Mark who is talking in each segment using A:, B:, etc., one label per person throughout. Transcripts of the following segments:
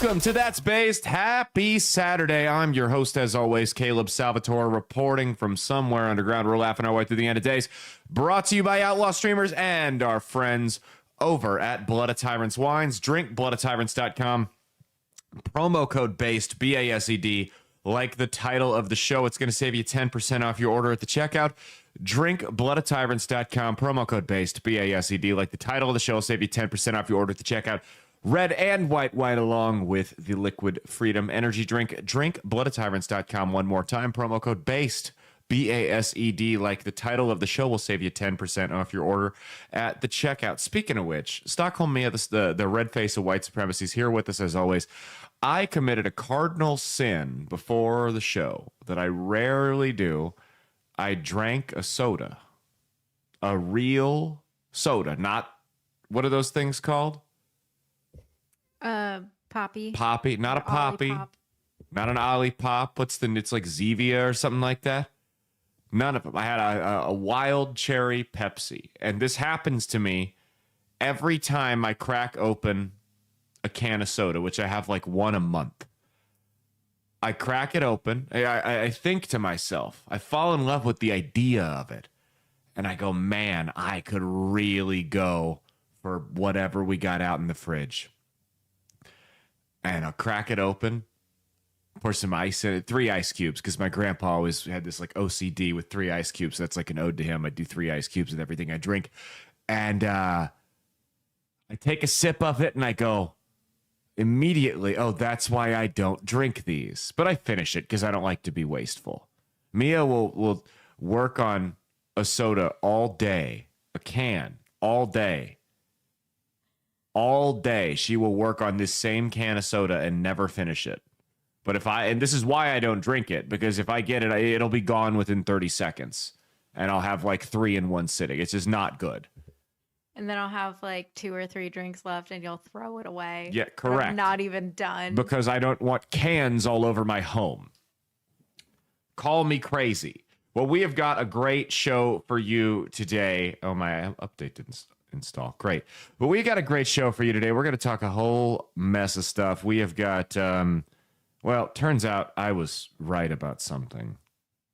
A: Welcome to That's Based. Happy Saturday. I'm your host, as always, Caleb Salvatore, reporting from somewhere underground. We're laughing our way through the end of days. Brought to you by Outlaw Streamers and our friends over at Blood of Tyrants Wines. Drink bloodoftyrants.com. Promo code BASED, B-A-S-E-D. Like the title of the show, it's going to save you 10% off your order at the checkout. Drink bloodoftyrants.com. Promo code BASED, B-A-S-E-D. Like the title of the show, will save you 10% off your order at the checkout. Red and white wine along with the Liquid Freedom energy drink. Drink bloodoftyrants.com one more time. Promo code BASED, B-A-S-E-D. Like the title of the show, will save you 10% off your order at the checkout. Speaking of which, Stockholm Mia, the red face of white supremacy, is here with us as always. I committed a cardinal sin before the show that I rarely do. I drank a soda. A real soda. Not, what are those things called?
B: Poppy.
A: Poppy, not a poppy, not an Olipop. It's like Zevia or something like that. None of them. I had a wild cherry Pepsi, and this happens to me every time I crack open a can of soda, which I have like one a month. I crack it open. I think to myself, I fall in love with the idea of it, and I go, man, I could really go for whatever we got out in the fridge. And I'll crack it open, pour some ice in it, 3 ice cubes, because my grandpa always had this like OCD with 3 ice cubes. So that's like an ode to him. I do 3 ice cubes with everything I drink. And I take a sip of it and I go immediately, oh, that's why I don't drink these. But I finish it because I don't like to be wasteful. Mia will work on a soda all day, a can all day. All day, she will work on this same can of soda and never finish it. But and this is why I don't drink it, because if I get it, it'll be gone within 30 seconds. And I'll have like 3 in one sitting. It's just not good.
B: And then I'll have like 2 or 3 drinks left and you'll throw it away.
A: Yeah, correct.
B: I'm not even done.
A: Because I don't want cans all over my home. Call me crazy. Well, we have got a great show for you today. Oh, my update didn't install. Great. But we got a great show for you today. We're going to talk a whole mess of stuff. We have got, well, turns out I was right about something.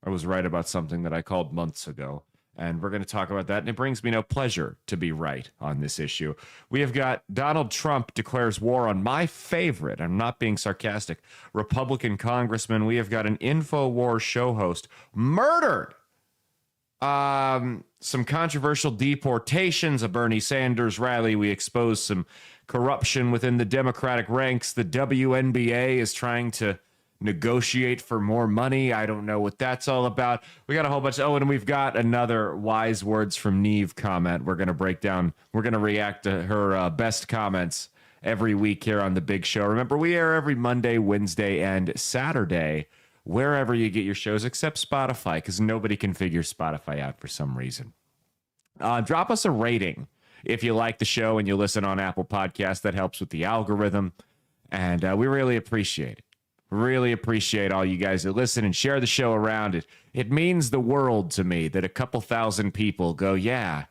A: I was right about something that I called months ago. And we're going to talk about that. And it brings me no pleasure to be right on this issue. We have got Donald Trump declares war on my favorite, I'm not being sarcastic, Republican congressman. We have got an InfoWars show host murdered. Some controversial deportations, a Bernie Sanders rally. We exposed some corruption within the Democratic ranks. The WNBA is trying to negotiate for more money. I don't know what that's all about. We got a whole bunch. Oh, and we've got another wise words from Neve comment. We're going to break down. We're going to react to her best comments every week here on The Big Show. Remember, we air every Monday, Wednesday, and Saturday, wherever you get your shows, except Spotify, because nobody can figure Spotify out for some reason. Drop us a rating if you like the show and you listen on Apple Podcasts. That helps with the algorithm, and we really appreciate it. Really appreciate all you guys that listen and share the show around. It means the world to me that a couple thousand people go, yeah,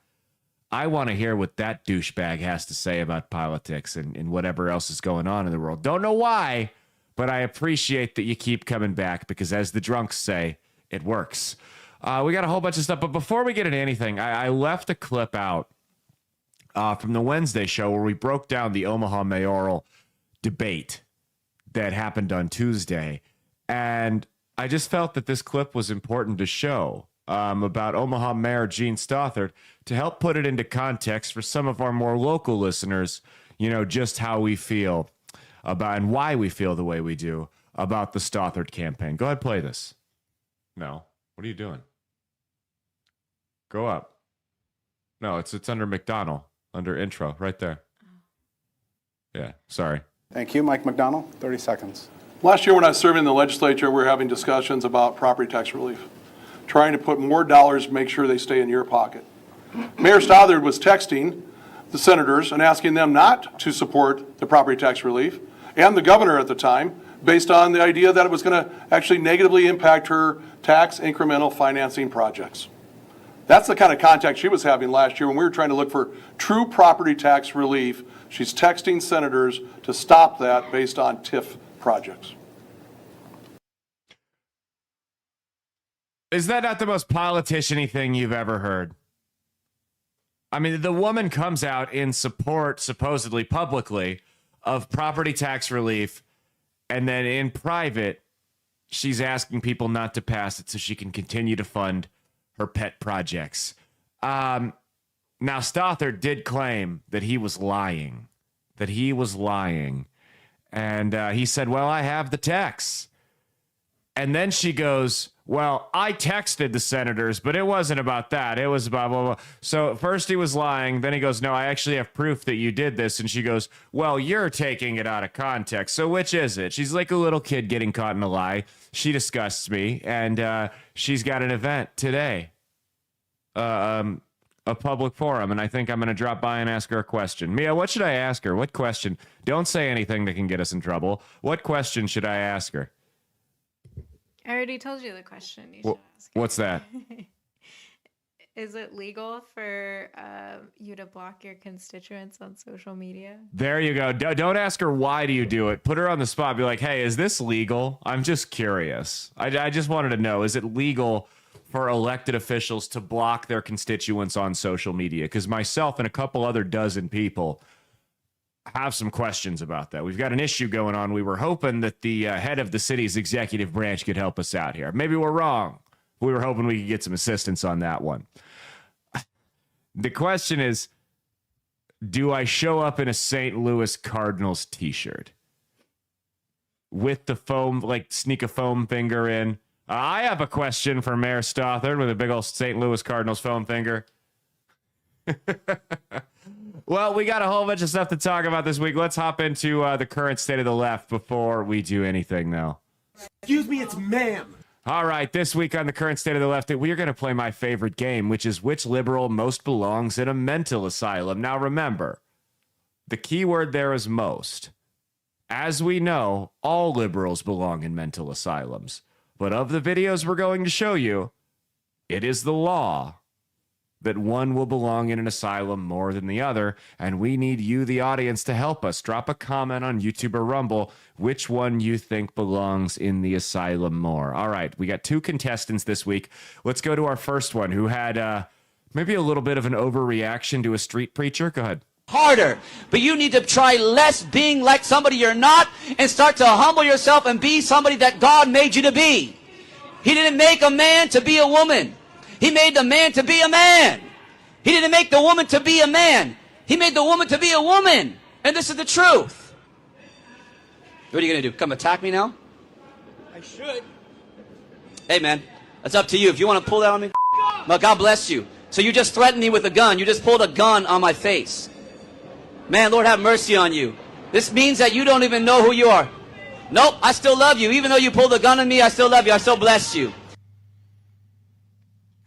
A: I want to hear what that douchebag has to say about politics and whatever else is going on in the world. Don't know why, but I appreciate that you keep coming back because, as the drunks say, it works. We got a whole bunch of stuff, but before we get into anything, I left a clip out from the Wednesday show where we broke down the Omaha mayoral debate that happened on Tuesday, and I just felt that this clip was important to show about Omaha Mayor Gene Stothert to help put it into context for some of our more local listeners, you know, just how we feel about and why we feel the way we do about the Stothert campaign. Go ahead, play this. No. What are you doing? Go up. No, it's under McDonald, under intro, right there. Yeah, sorry.
C: Thank you. Mike McDonald, 30 seconds.
D: Last year when I was serving in the legislature, we were having discussions about property tax relief, trying to put more dollars, make sure they stay in your pocket. Mayor Stothert was texting the senators and asking them not to support the property tax relief, and the governor at the time, based on the idea that it was going to actually negatively impact her tax incremental financing projects. That's the kind of contact she was having last year when we were trying to look for true property tax relief. She's texting senators to stop that based on TIF projects.
A: Is that not the most politician-y thing you've ever heard? I mean, the woman comes out in support, supposedly publicly, of property tax relief, and then in private, she's asking people not to pass it so she can continue to fund her pet projects. Now, Stothard did claim that he was lying, And he said, well, I have the texts. And then she goes, well, I texted the senators, but it wasn't about that. It was about blah, blah, blah. So first he was lying. Then he goes, no, I actually have proof that you did this. And she goes, well, you're taking it out of context. So which is it? She's like a little kid getting caught in a lie. She disgusts me. And she's got an event today, a public forum. And I think I'm going to drop by and ask her a question. Mia, what should I ask her? What question? Don't say anything that can get us in trouble. What question should I ask her?
B: I already told you the question you should ask.
A: What's that?
B: Is it legal for you to block your constituents on social media?
A: There you go. Don't ask her why do you do it. Put her on the spot. Be like, hey, is this legal? I'm just curious. I just wanted to know, is it legal for elected officials to block their constituents on social media? Because myself and a couple other dozen people have some questions about that. We've got an issue going on. We were hoping that the head of the city's executive branch could help us out here. Maybe we're wrong. We were hoping we could get some assistance on that one. The question is, do I show up in a St. Louis Cardinals t-shirt with the foam, like sneak a foam finger in? I have a question for Mayor Stothard with a big old St. Louis Cardinals foam finger. Well, we got a whole bunch of stuff to talk about this week. Let's hop into the current state of the left before we do anything, though.
E: Excuse me, it's ma'am.
A: All right, this week on the current state of the left, we are going to play my favorite game, which is which liberal most belongs in a mental asylum. Now, remember, the key word there is most. As we know, all liberals belong in mental asylums. But of the videos we're going to show you, it is the law that one will belong in an asylum more than the other, and we need you, the audience, to help us. Drop a comment on YouTube or Rumble which one you think belongs in the asylum more. All right, we got two contestants this week. Let's go to our first one, who had maybe a little bit of an overreaction to a street preacher. Go ahead.
F: Harder, but you need to try less being like somebody you're not and start to humble yourself and be somebody that God made you to be. He didn't make a man to be a woman. He made the man to be a man. He didn't make the woman to be a man. He made the woman to be a woman. And this is the truth. What are you going to do? Come attack me now?
E: I should.
F: Hey, man, that's up to you. If you want to pull that on me, well, God bless you. So you just threatened me with a gun. You just pulled a gun on my face. Man, Lord have mercy on you. This means that you don't even know who you are. Nope, I still love you. Even though you pulled a gun on me, I still love you. I still bless you.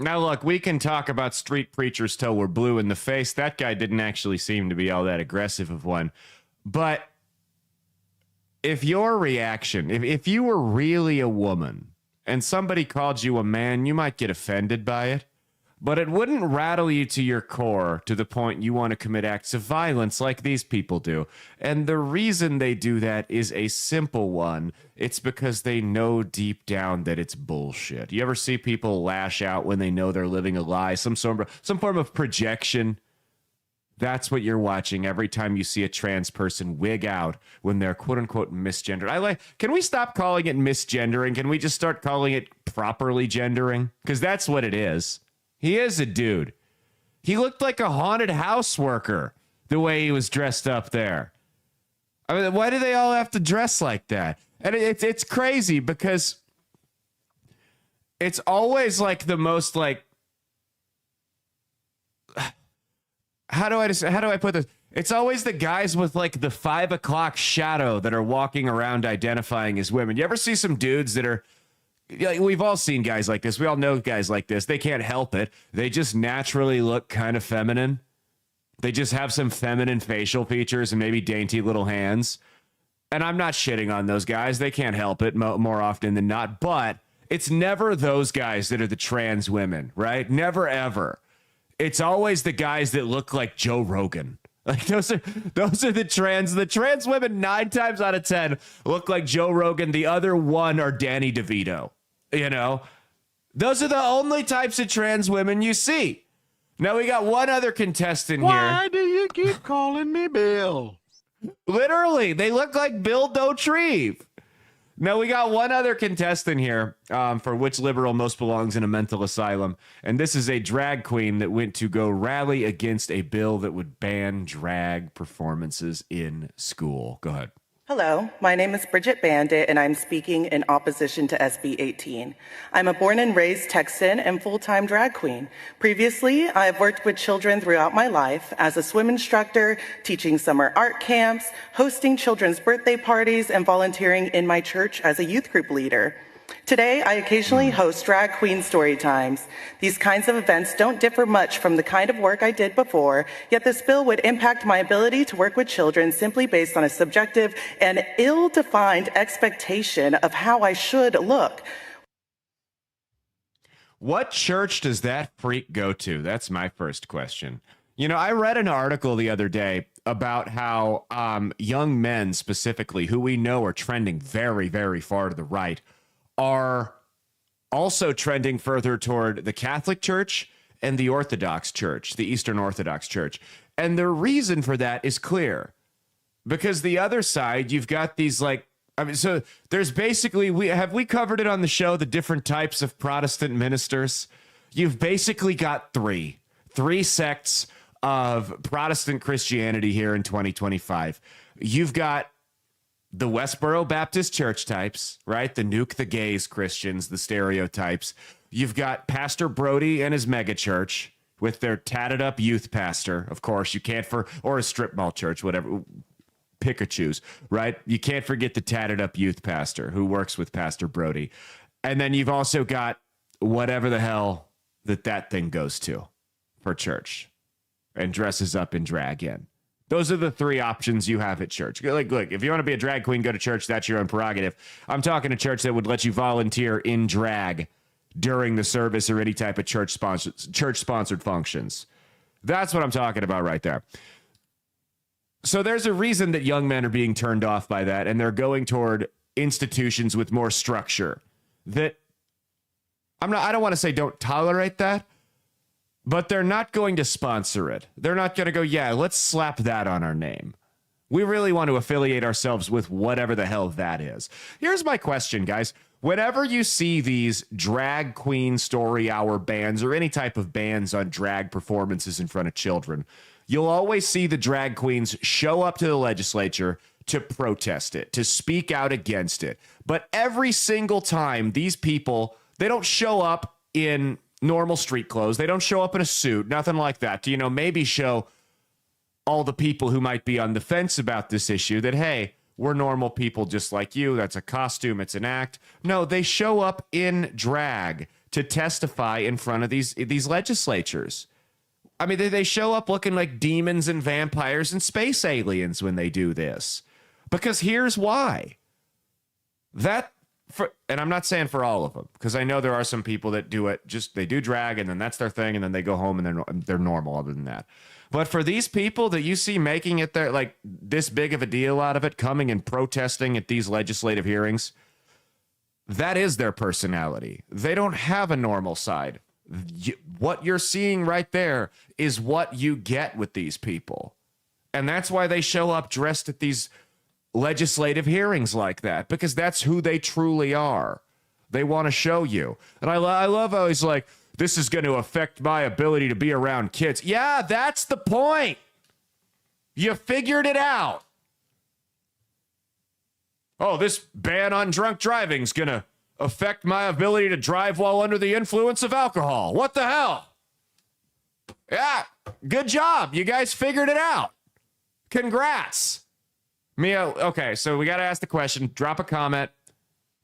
A: Now, look, we can talk about street preachers till we're blue in the face. That guy didn't actually seem to be all that aggressive of one. But if your reaction, if you were really a woman and somebody called you a man, you might get offended by it. But it wouldn't rattle you to your core to the point you want to commit acts of violence like these people do. And the reason they do that is a simple one. It's because they know deep down that it's bullshit. You ever see people lash out when they know they're living a lie, some form of projection? That's what you're watching every time you see a trans person wig out when they're quote unquote misgendered. Can we stop calling it misgendering? Can we just start calling it properly gendering? Because that's what it is. He is a dude. He looked like a haunted house worker the way he was dressed up there. I mean, why do they all have to dress like that? And it's crazy because it's always like the most like, how do I put this? It's always the guys with like the 5 o'clock shadow that are walking around identifying as women. You ever see some dudes that are, we've all seen guys like this. We all know guys like this. They can't help it. They just naturally look kind of feminine. They just have some feminine facial features and maybe dainty little hands. And I'm not shitting on those guys. They can't help it more often than not. But It's never those guys that are the trans women, right? Never, ever. It's always the guys that look like Joe Rogan. Like those are the trans women 9 times out of 10 look like Joe Rogan. The other one are Danny DeVito. You know, those are the only types of trans women you see. Now we got one other contestant here.
G: Why do you keep calling me Bill?
A: Literally, they look like Bill Dauterive. Now we got one other contestant here for which liberal most belongs in a mental asylum. And this is a drag queen that went to go rally against a bill that would ban drag performances in school. Go ahead.
H: Hello, my name is Bridget Bandit, and I'm speaking in opposition to SB 18. I'm a born and raised Texan and full-time drag queen. Previously, I've worked with children throughout my life as a swim instructor, teaching summer art camps, hosting children's birthday parties, and volunteering in my church as a youth group leader. Today, I occasionally host drag queen story times. These kinds of events don't differ much from the kind of work I did before, yet this bill would impact my ability to work with children simply based on a subjective and ill-defined expectation of how I should look.
A: What church does that freak go to? That's my first question. You know, I read an article the other day about how young men specifically, who we know are trending very, very far to the right, are also trending further toward the Catholic Church and the Orthodox Church, the Eastern Orthodox Church. And the reason for that is clear. Because the other side, you've got these so there's basically, we covered it on the show, the different types of Protestant ministers. You've basically got three sects of Protestant Christianity here in 2025. You've got the Westboro Baptist church types, right? The nuke the gays Christians, the stereotypes. You've got Pastor Brody and his megachurch with their tatted up youth pastor. Of course, you can't or a strip mall church, whatever, pick or choose, right? You can't forget the tatted up youth pastor who works with Pastor Brody. And then you've also got whatever the hell that thing goes to for church and dresses up in drag in. Those are the 3 options you have at church. Like, look, if you want to be a drag queen, go to church. That's your own prerogative. I'm talking a church that would let you volunteer in drag during the service or any type of church-sponsored functions. That's what I'm talking about right there. So there's a reason that young men are being turned off by that, and they're going toward institutions with more structure. That I don't want to say don't tolerate that, but they're not going to sponsor it. They're not going to go, yeah, let's slap that on our name. We really want to affiliate ourselves with whatever the hell that is. Here's my question, guys. Whenever you see these drag queen story hour bans or any type of bans on drag performances in front of children, you'll always see the drag queens show up to the legislature to protest it, to speak out against it. But every single time, these people, they don't show up in normal street clothes. They don't show up in a suit, nothing like that. To, maybe show all the people who might be on the fence about this issue that, hey, we're normal people just like you. That's a costume. It's an act. No, they show up in drag to testify in front of these legislatures. I mean, they show up looking like demons and vampires and space aliens when they do this. Because here's why. And I'm not saying for all of them, because I know there are some people that do it, they do drag and then that's their thing and then they go home and they're normal other than that. But for these people that you see making it there, like this big of a deal out of it, coming and protesting at these legislative hearings, that is their personality. They don't have a normal side. What you're seeing right there is what you get with these people. And that's why they show up dressed at these legislative hearings like that, because that's who they truly are. They want to show you. And I love how he's like, this is going to affect my ability to be around kids. Yeah, that's the point. You figured it out. Oh, this ban on drunk driving is going to affect my ability to drive while under the influence of alcohol. What the hell? Yeah, good job. You guys figured it out. Congrats. Mia, okay, so we got to ask the question. Drop a comment.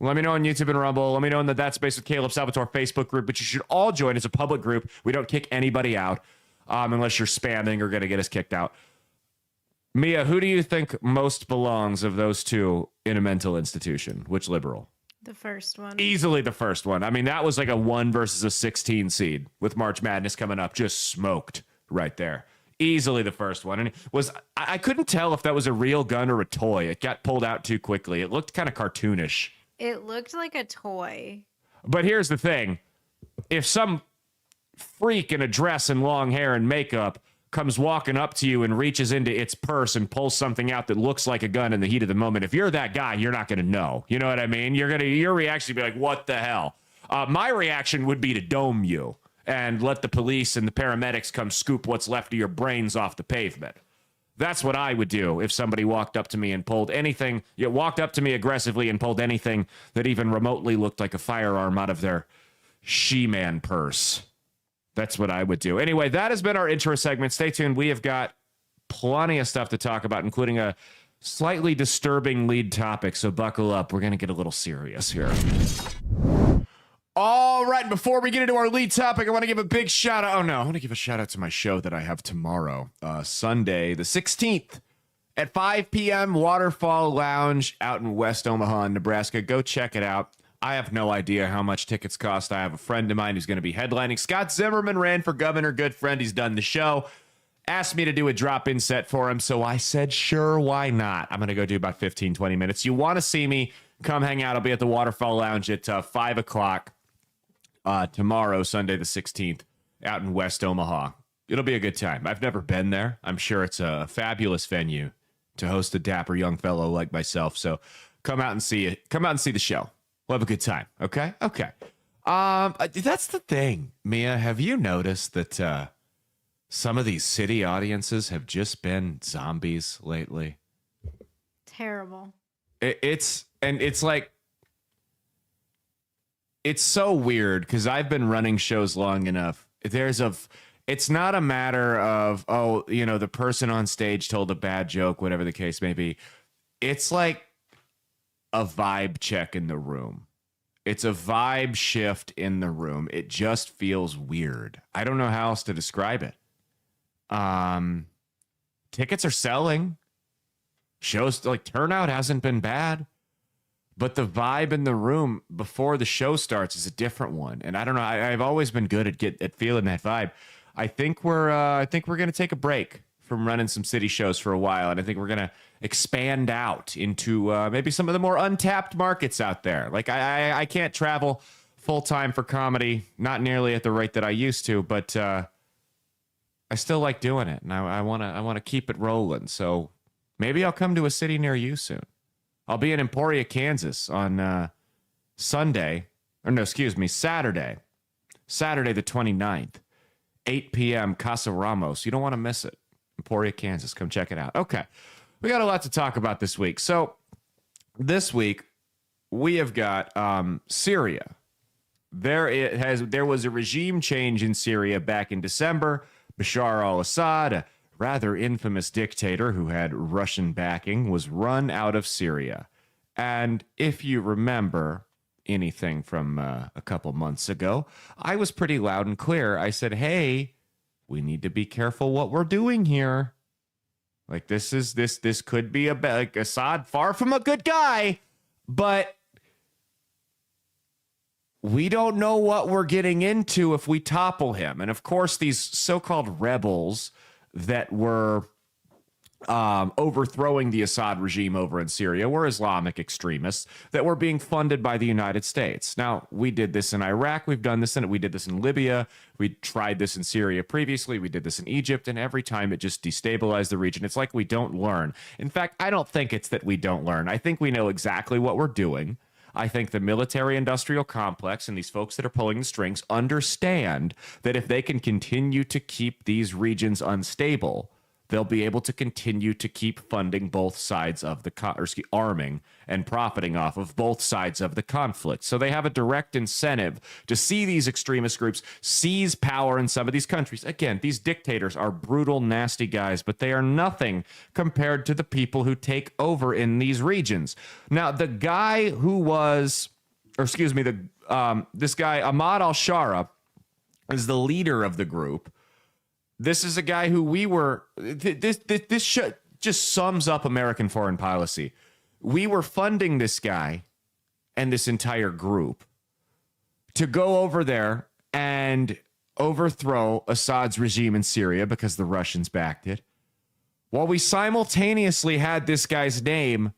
A: Let me know on YouTube and Rumble. Let me know in the That Space with Caleb Salvatore Facebook group, but you should all join. It's a public group. We don't kick anybody out unless you're spamming or going to get us kicked out. Mia, who do you think most belongs of those two in a mental institution? Which liberal?
B: The first one.
A: Easily the first one. I mean, that was like a 1 versus a 16 seed with March Madness coming up. Just smoked right there. Easily the first one. And it was, I couldn't tell if that was a real gun or a toy. It got pulled out too quickly. It looked kind of cartoonish.
B: It looked like a toy.
A: But here's the thing. If some freak in a dress and long hair and makeup comes walking up to you and reaches into its purse and pulls something out that looks like a gun in the heat of the moment, if you're that guy, you're not going to know. You know what I mean? Your reaction would be like, what the hell? My reaction would be to dome you and let the police and the paramedics come scoop what's left of your brains off the pavement. That's what I would do if somebody walked up to me and pulled anything, walked up to me aggressively and pulled anything that even remotely looked like a firearm out of their She-Man purse. That's what I would do. Anyway, that has been our intro segment. Stay tuned. We have got plenty of stuff to talk about, including a slightly disturbing lead topic. So buckle up. We're going to get a little serious here. All right. Before we get into our lead topic, I want to give a big shout out. Oh, no. I want to give a shout out to my show that I have tomorrow, Sunday, the 16th at 5 p.m. Waterfall Lounge out in West Omaha, Nebraska. Go check it out. I have no idea how much tickets cost. I have a friend of mine who's going to be headlining. Scott Zimmerman ran for governor. Good friend. He's done the show. Asked me to do a drop-in set for him, so I said, sure, why not? I'm going to go do about 15, 20 minutes. You want to see me, come hang out. I'll be at the Waterfall Lounge at 5 o'clock tomorrow, Sunday the 16th, out in West Omaha. It'll be a good time. I've never been there. I'm sure it's a fabulous venue to host a dapper young fellow like myself, so come out and see it. Come out and see the show. We'll have a good time. Okay. That's the thing, Mia. Have you noticed that some of these city audiences have just been zombies lately?
B: Terrible.
A: It's like, it's so weird because I've been running shows long enough. It's not a matter of, the person on stage told a bad joke, whatever the case may be. It's like a vibe check in the room. It's a vibe shift in the room. It just feels weird. I don't know how else to describe it. Tickets are selling. Shows, like, turnout hasn't been bad. But the vibe in the room before the show starts is a different one. And I don't know. I've always been good at feeling that vibe. I think we're going to take a break from running some city shows for a while, and I think we're going to expand out into maybe some of the more untapped markets out there. Like I can't travel full time for comedy, not nearly at the rate that I used to, but I still like doing it, and I want to keep it rolling. So maybe I'll come to a city near you soon. I'll be in Emporia, Kansas on Saturday the 29th, 8 p.m. Casa Ramos. You don't want to miss it. Emporia, Kansas. Come check it out. Okay. We got a lot to talk about this week. So this week we have got Syria. There was a regime change in Syria back in December. Bashar al-Assad, a rather infamous dictator who had Russian backing, was run out of Syria. And if you remember anything from a couple months ago, I was pretty loud and clear. I said, hey, we need to be careful what we're doing here. Like, this could be like Assad, far from a good guy, but we don't know what we're getting into if we topple him. And of course, these so-called rebels that were overthrowing the Assad regime over in Syria were Islamic extremists that were being funded by the United States. Now, we did this in Iraq. We did this in Libya. We tried this in Syria previously. We did this in Egypt. And every time it just destabilized the region. It's like we don't learn. In fact, I don't think it's that we don't learn. I think we know exactly what we're doing. I think the military-industrial complex and these folks that are pulling the strings understand that if they can continue to keep these regions unstable, they'll be able to continue to keep funding both sides of the arming and profiting off of both sides of the conflict. So they have a direct incentive to see these extremist groups seize power in some of these countries. Again, these dictators are brutal, nasty guys, but they are nothing compared to the people who take over in these regions. Now, the guy who was, this guy, Ahmad al-Shara, is the leader of the group. This is a guy who this just sums up American foreign policy. We were funding this guy and this entire group to go over there and overthrow Assad's regime in Syria because the Russians backed it, while we simultaneously had this guy's name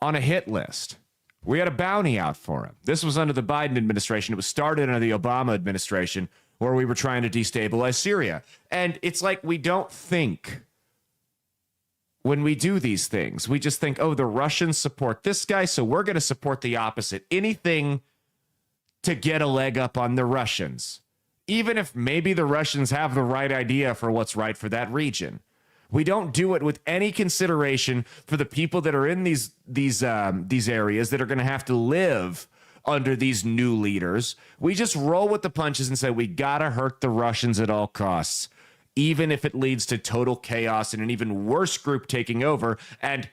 A: on a hit list. We had a bounty out for him. This was under the Biden administration. It was started under the Obama administration, where we were trying to destabilize Syria. And it's like we don't think when we do these things. We just think, oh, the Russians support this guy, so we're going to support the opposite. Anything to get a leg up on the Russians, even if maybe the Russians have the right idea for what's right for that region. We don't do it with any consideration for the people that are in these areas that are going to have to live under these new leaders. We just roll with the punches and say we got to hurt the Russians at all costs, even if it leads to total chaos and an even worse group taking over. And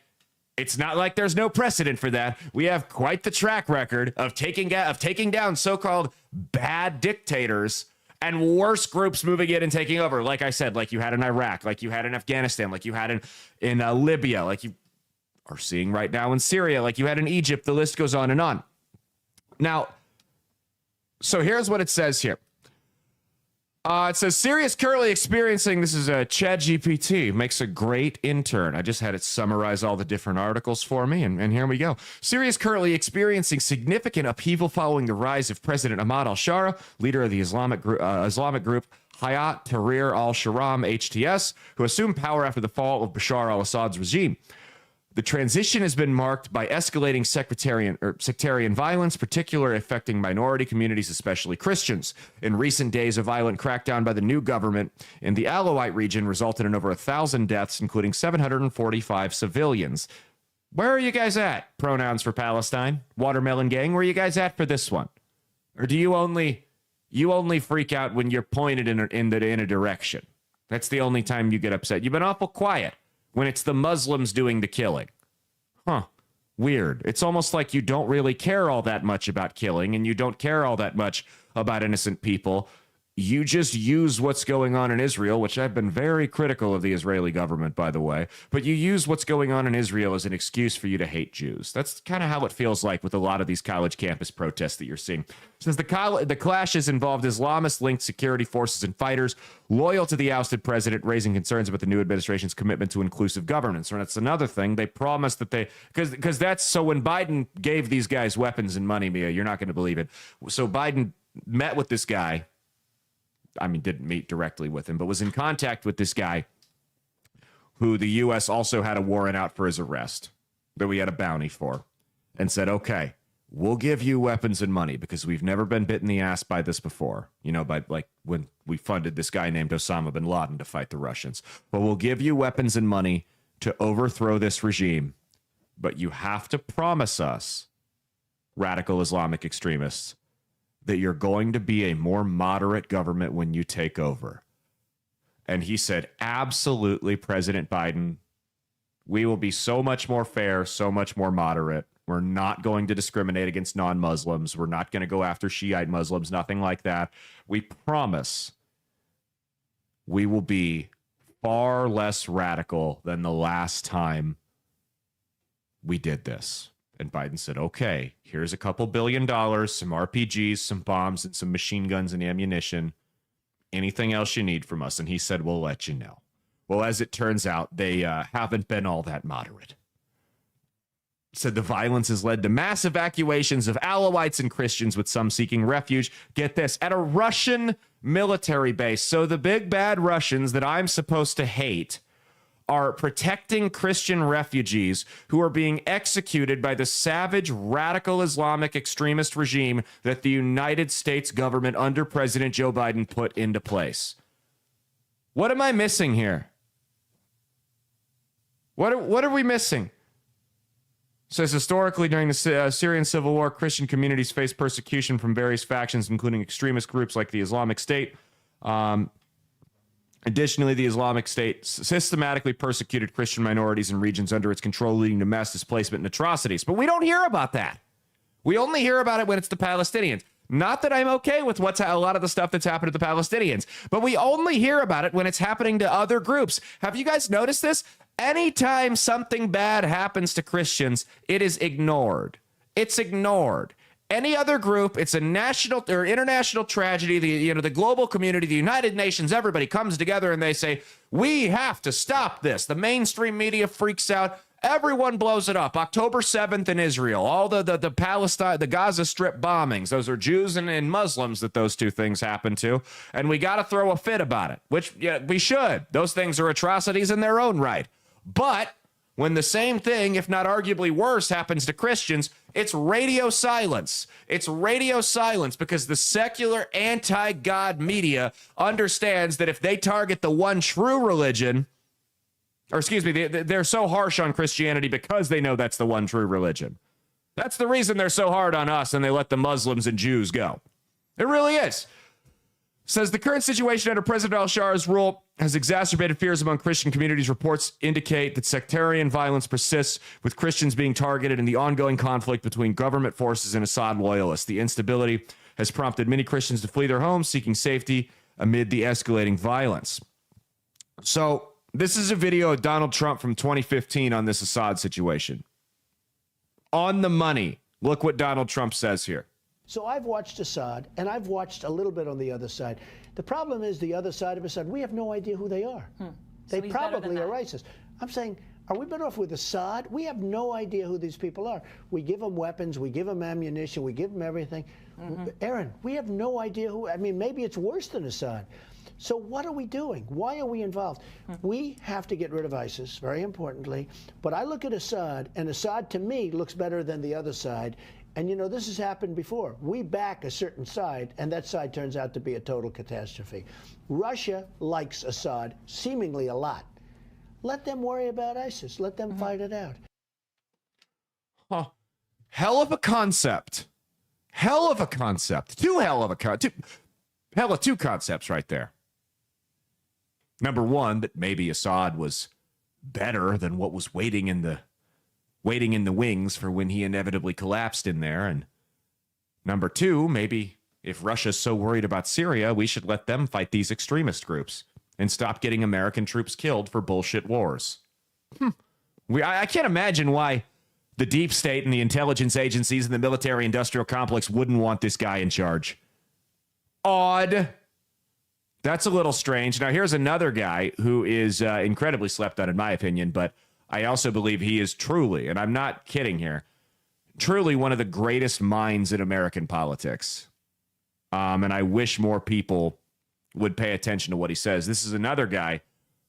A: it's not like there's no precedent for that. We have quite the track record of taking down so-called bad dictators and worse groups moving in and taking over. Like I said, like you had in Iraq, like you had in Afghanistan, like you had in Libya, like you are seeing right now in Syria, like you had in Egypt. The list goes on and on. Now, so here's what it says here. It says Syria is currently experiencing, this is a ChatGPT, makes a great intern. I just had it summarize all the different articles for me, and here we go. Syria is currently experiencing significant upheaval following the rise of President Ahmad al-Shara, leader of the Islamic group Hayat Tahrir al-Sham HTS, who assumed power after the fall of Bashar al-Assad's regime. The transition has been marked by escalating sectarian violence, particularly affecting minority communities, especially Christians. In recent days, a violent crackdown by the new government in the Alawite region resulted in over 1,000 deaths, including 745 civilians. Where are you guys at? Pronouns for Palestine. Watermelon Gang, where are you guys at for this one? Or do you only freak out when you're pointed in a direction? That's the only time you get upset. You've been awful quiet when it's the Muslims doing the killing. Huh. Weird. It's almost like you don't really care all that much about killing, and you don't care all that much about innocent people. You just use what's going on in Israel, which I've been very critical of the Israeli government, by the way, but you use what's going on in Israel as an excuse for you to hate Jews. That's kind of how it feels like with a lot of these college campus protests that you're seeing. It says the clashes involved Islamist-linked security forces and fighters loyal to the ousted president, raising concerns about the new administration's commitment to inclusive governance. And that's another thing. They promised that because that's, so when Biden gave these guys weapons and money, Mia, you're not going to believe it. So Biden met with this guy. I mean, didn't meet directly with him, but was in contact with this guy who the U.S. also had a warrant out for his arrest that we had a bounty for, and said, okay, we'll give you weapons and money because we've never been bit in the ass by this before. You know, by like when we funded this guy named Osama bin Laden to fight the Russians. But we'll give you weapons and money to overthrow this regime. But you have to promise us, radical Islamic extremists, that you're going to be a more moderate government when you take over. And he said, absolutely, President Biden, we will be so much more fair, so much more moderate. We're not going to discriminate against non-Muslims. We're not going to go after Shiite Muslims, nothing like that. We promise we will be far less radical than the last time we did this. And Biden said, okay, here's a couple $1 billion, some RPGs, some bombs, and some machine guns and ammunition. Anything else you need from us? And he said, we'll let you know. Well, as it turns out, they haven't been all that moderate. Said the violence has led to mass evacuations of Alawites and Christians, with some seeking refuge, get this, at a Russian military base. So the big bad Russians that I'm supposed to hate are protecting Christian refugees who are being executed by the savage, radical Islamic extremist regime that the United States government under President Joe Biden put into place. What am I missing here? What are we missing? It says historically during the Syrian civil war, Christian communities faced persecution from various factions, including extremist groups like the Islamic State. Additionally, the Islamic State systematically persecuted Christian minorities in regions under its control, leading to mass displacement and atrocities. But we don't hear about that. We only hear about it when it's the Palestinians. Not that I'm okay with a lot of the stuff that's happened to the Palestinians, but we only hear about it when it's happening to other groups. Have you guys noticed this? Anytime something bad happens to Christians, it is ignored. it's ignored. Any other group, it's a national or international tragedy. The global community, the United Nations, everybody comes together and they say, we have to stop this. The mainstream media freaks out. Everyone blows it up. October 7th in Israel, all the Palestine, the Gaza Strip bombings. Those are Jews and Muslims that those two things happen to. And we got to throw a fit about it, which we should. Those things are atrocities in their own right. But when the same thing, if not arguably worse, happens to Christians, it's radio silence. It's radio silence because the secular anti-God media understands that if they target the one true religion, or excuse me, they're so harsh on Christianity because they know that's the one true religion. That's the reason they're so hard on us and they let the Muslims and Jews go. It really is. Says the current situation under President al-Shar's rule has exacerbated fears among Christian communities. Reports indicate that sectarian violence persists, with Christians being targeted in the ongoing conflict between government forces and Assad loyalists. The instability has prompted many Christians to flee their homes, seeking safety amid the escalating violence. So this is a video of Donald Trump from 2015 on this Assad situation. On the money. Look what Donald Trump says here.
I: So I've watched Assad, and I've watched a little bit on the other side. The problem is the other side of Assad, we have no idea who they are. They probably are ISIS. I'm saying, are we better off with Assad? We have no idea who these people are. We give them weapons, we give them ammunition, we give them everything. Aaron, we have no idea who, I mean, maybe it's worse than Assad. So what are we doing? Why are we involved? We have to get rid of ISIS, very importantly. But I look at Assad, and Assad, to me, looks better than the other side. And, you know, this has happened before. We back a certain side, and that side turns out to be a total catastrophe. Russia likes Assad seemingly a lot. Let them worry about ISIS. Let them fight it out.
A: Huh. Hell of a concept. Hell of a concept. Two concepts right there. Number one, that maybe Assad was better than what was waiting in the wings for when he inevitably collapsed in there. And number two, maybe if Russia's so worried about Syria, we should let them fight these extremist groups and stop getting American troops killed for bullshit wars. I can't imagine why the deep state and the intelligence agencies and the military-industrial complex wouldn't want this guy in charge. Odd. That's a little strange. Now, here's another guy who is incredibly slept on, in my opinion, but I also believe he is truly, and I'm not kidding here, truly one of the greatest minds in American politics. And I wish more people would pay attention to what he says. This is another guy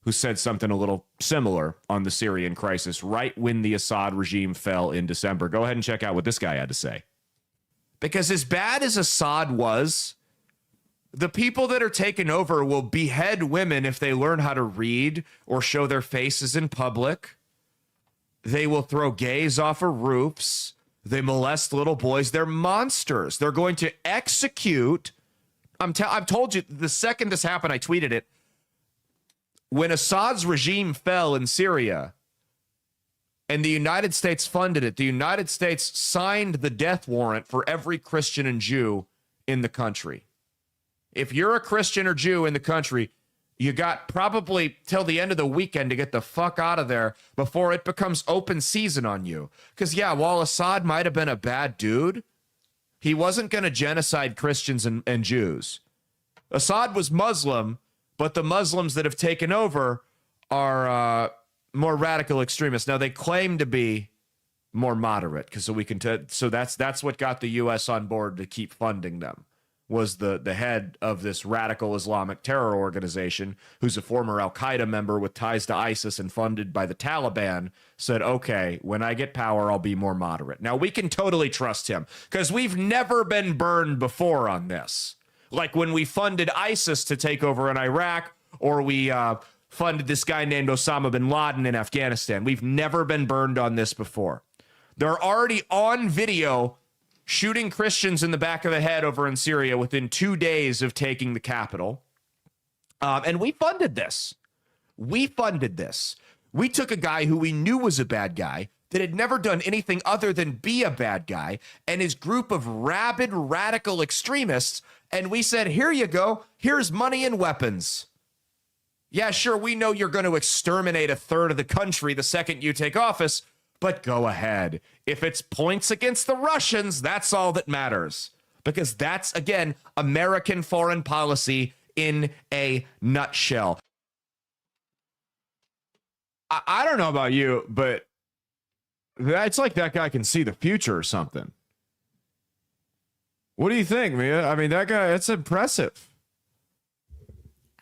A: who said something a little similar on the Syrian crisis right when the Assad regime fell in December. Go ahead and check out what this guy had to say. Because as bad as Assad was, the people that are taken over will behead women if they learn how to read or show their faces in public. They will throw gays off of roofs. They molest little boys. They're monsters. They're going to execute. I've told you, the second this happened, I tweeted it. When Assad's regime fell in Syria and the United States funded it, the United States signed the death warrant for every Christian and Jew in the country. If you're a Christian or Jew in the country, you got probably till the end of the weekend to get the fuck out of there before it becomes open season on you. Because, yeah, while Assad might have been a bad dude, he wasn't going to genocide Christians and Jews. Assad was Muslim, but the Muslims that have taken over are more radical extremists. Now, they claim to be more moderate, because so that's what got the U.S. on board to keep funding them. Was the head of this radical Islamic terror organization, who's a former Al-Qaeda member with ties to ISIS and funded by the Taliban, said, okay, when I get power, I'll be more moderate. Now, we can totally trust him, because we've never been burned before on this. Like when we funded ISIS to take over in Iraq, or we funded this guy named Osama bin Laden in Afghanistan. We've never been burned on this before. They're already on video shooting Christians in the back of the head over in Syria within 2 days of taking the capital. And we funded this. We took a guy who we knew was a bad guy, that had never done anything other than be a bad guy, and his group of rabid, radical extremists, and we said, here you go. Here's money and weapons. Yeah, sure, we know you're going to exterminate a third of the country the second you take office, but go ahead. If it's points against the Russians, that's all that matters. Because that's, again, American foreign policy in a nutshell. I don't know about you, but it's like that guy can see the future or something. What do you think, Mia? I mean, that guy, it's impressive.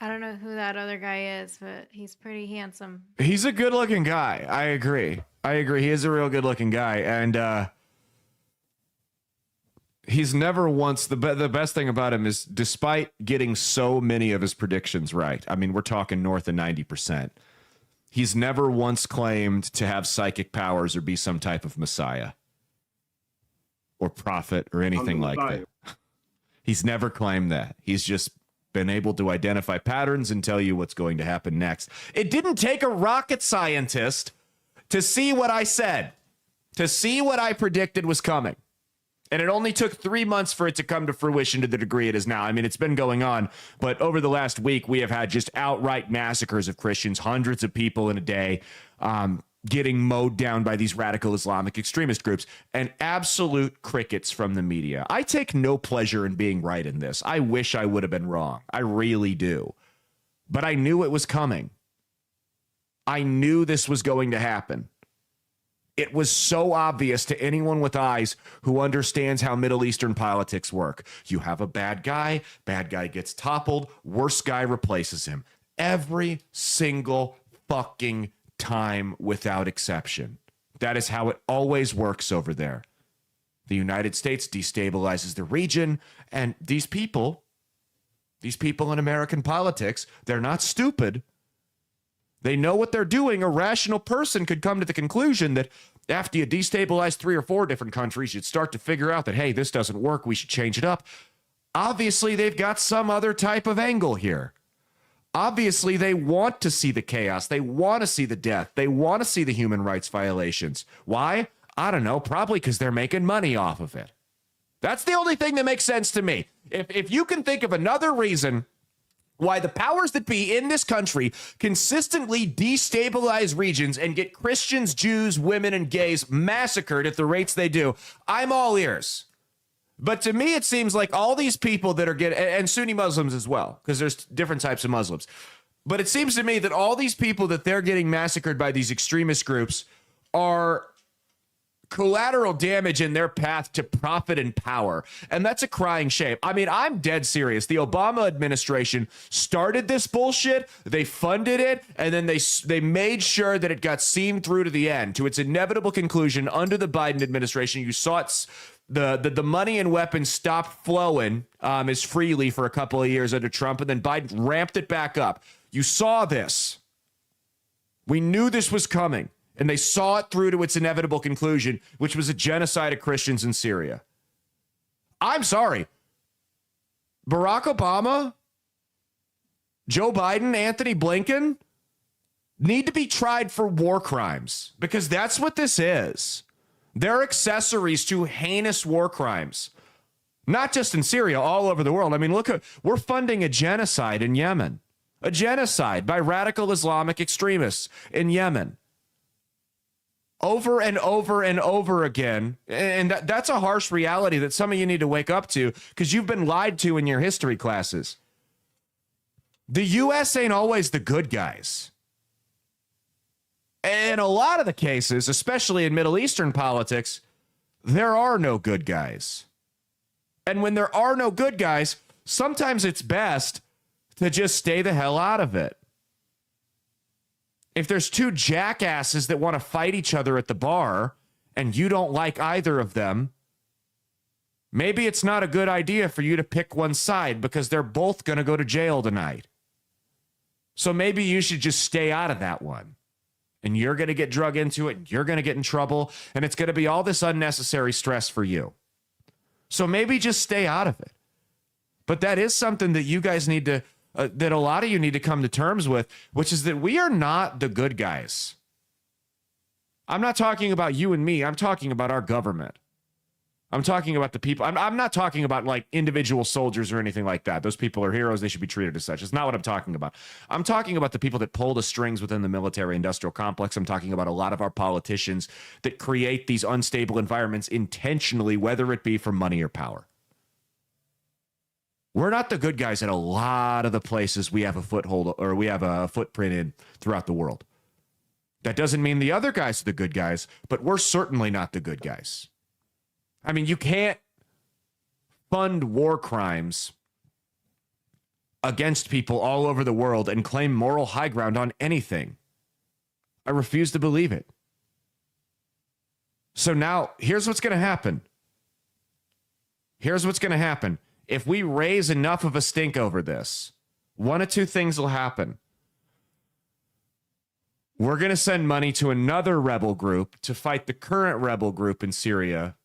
B: I don't know who that other guy is, but he's pretty handsome.
A: He's a good-looking guy. I agree. He is a real good-looking guy. And he's never once... The best thing about him is, despite getting so many of his predictions right, I mean, we're talking north of 90%, he's never once claimed to have psychic powers or be some type of messiah or prophet or anything like that. He's never claimed that. He's just been able to identify patterns and tell you what's going to happen next. It didn't take a rocket scientist to see what I said, to see what I predicted was coming. And it only took 3 months for it to come to fruition to the degree it is now. I mean, it's been going on, but over the last week, we have had just outright massacres of Christians, hundreds of people in a day, getting mowed down by these radical Islamic extremist groups, and absolute crickets from the media. I take no pleasure in being right in this. I wish I would have been wrong. I really do. But I knew it was coming. I knew this was going to happen. It was so obvious to anyone with eyes who understands how Middle Eastern politics work. You have a bad guy gets toppled, worst guy replaces him. Every single fucking time without exception. That is how it always works over there. The United States destabilizes the region, and these people in American politics, they're not stupid. They know what they're doing. A rational person could come to the conclusion that after you destabilize 3 or 4 different countries, you'd start to figure out that, hey, this doesn't work, we should change it up. Obviously, they've got some other type of angle here. Obviously, they want to see the chaos. They want to see the death. They want to see the human rights violations. Why? I don't know. Probably because they're making money off of it. That's the only thing that makes sense to me. If you can think of another reason why the powers that be in this country consistently destabilize regions and get Christians, Jews, women, and gays massacred at the rates they do, I'm all ears. But to me, it seems like all these people that are getting, and Sunni Muslims as well, because there's different types of Muslims. But it seems to me that all these people that they're getting massacred by these extremist groups are collateral damage in their path to profit and power. And that's a crying shame. I mean, I'm dead serious. The Obama administration started this bullshit. They funded it. And then they made sure that it got seen through to the end, to its inevitable conclusion under the Biden administration. You saw it. The money and weapons stopped flowing as freely for a couple of years under Trump, and then Biden ramped it back up. You saw this. We knew this was coming, and they saw it through to its inevitable conclusion, which was a genocide of Christians in Syria. I'm sorry. Barack Obama, Joe Biden, Anthony Blinken need to be tried for war crimes, because that's what this is. They're accessories to heinous war crimes, not just in Syria, all over the world. I mean, look, we're funding a genocide in Yemen, a genocide by radical Islamic extremists in Yemen. Over and over and over again. And that's a harsh reality that some of you need to wake up to, because you've been lied to in your history classes. The U.S. ain't always the good guys. In a lot of the cases, especially in Middle Eastern politics, there are no good guys. And when there are no good guys, sometimes it's best to just stay the hell out of it. If there's 2 jackasses that want to fight each other at the bar and you don't like either of them, maybe it's not a good idea for you to pick one side, because they're both going to go to jail tonight. So maybe you should just stay out of that one. And you're going to get drug into it, and you're going to get in trouble, and it's going to be all this unnecessary stress for you. So maybe just stay out of it. But that is something that you guys need to, that a lot of you need to come to terms with, which is that we are not the good guys. I'm not talking about you and me. I'm talking about our government. I'm talking about the people. I'm not talking about like individual soldiers or anything like that. Those people are heroes. They should be treated as such. It's not what I'm talking about. I'm talking about the people that pull the strings within the military industrial complex. I'm talking about a lot of our politicians that create these unstable environments intentionally, whether it be for money or power. We're not the good guys at a lot of the places we have a foothold or we have a footprint in throughout the world. That doesn't mean the other guys are the good guys, but we're certainly not the good guys. I mean, you can't fund war crimes against people all over the world and claim moral high ground on anything. I refuse to believe it. So now, here's what's going to happen. Here's what's going to happen. If we raise enough of a stink over this, one of two things will happen. We're going to send money to another rebel group to fight the current rebel group in Syria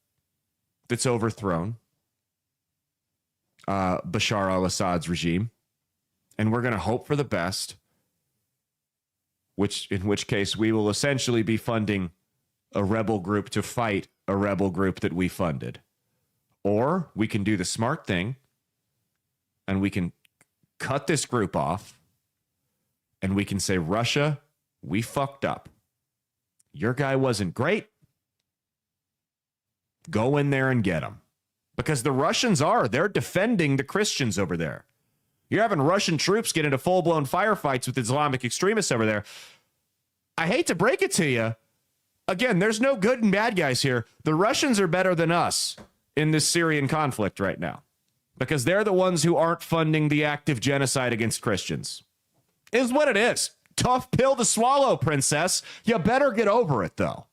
A: that's overthrown Bashar al-Assad's regime. And we're going to hope for the best, in which case we will essentially be funding a rebel group to fight a rebel group that we funded. Or we can do the smart thing and we can cut this group off and we can say, Russia, we fucked up. Your guy wasn't great. Go in there and get them. Because the Russians they're defending the Christians over there. You're having Russian troops get into full-blown firefights with Islamic extremists over there. I hate to break it to you. Again, there's no good and bad guys here. The Russians are better than us in this Syrian conflict right now. Because they're the ones who aren't funding the active genocide against Christians. Is what it is. Tough pill to swallow, princess. You better get over it, though.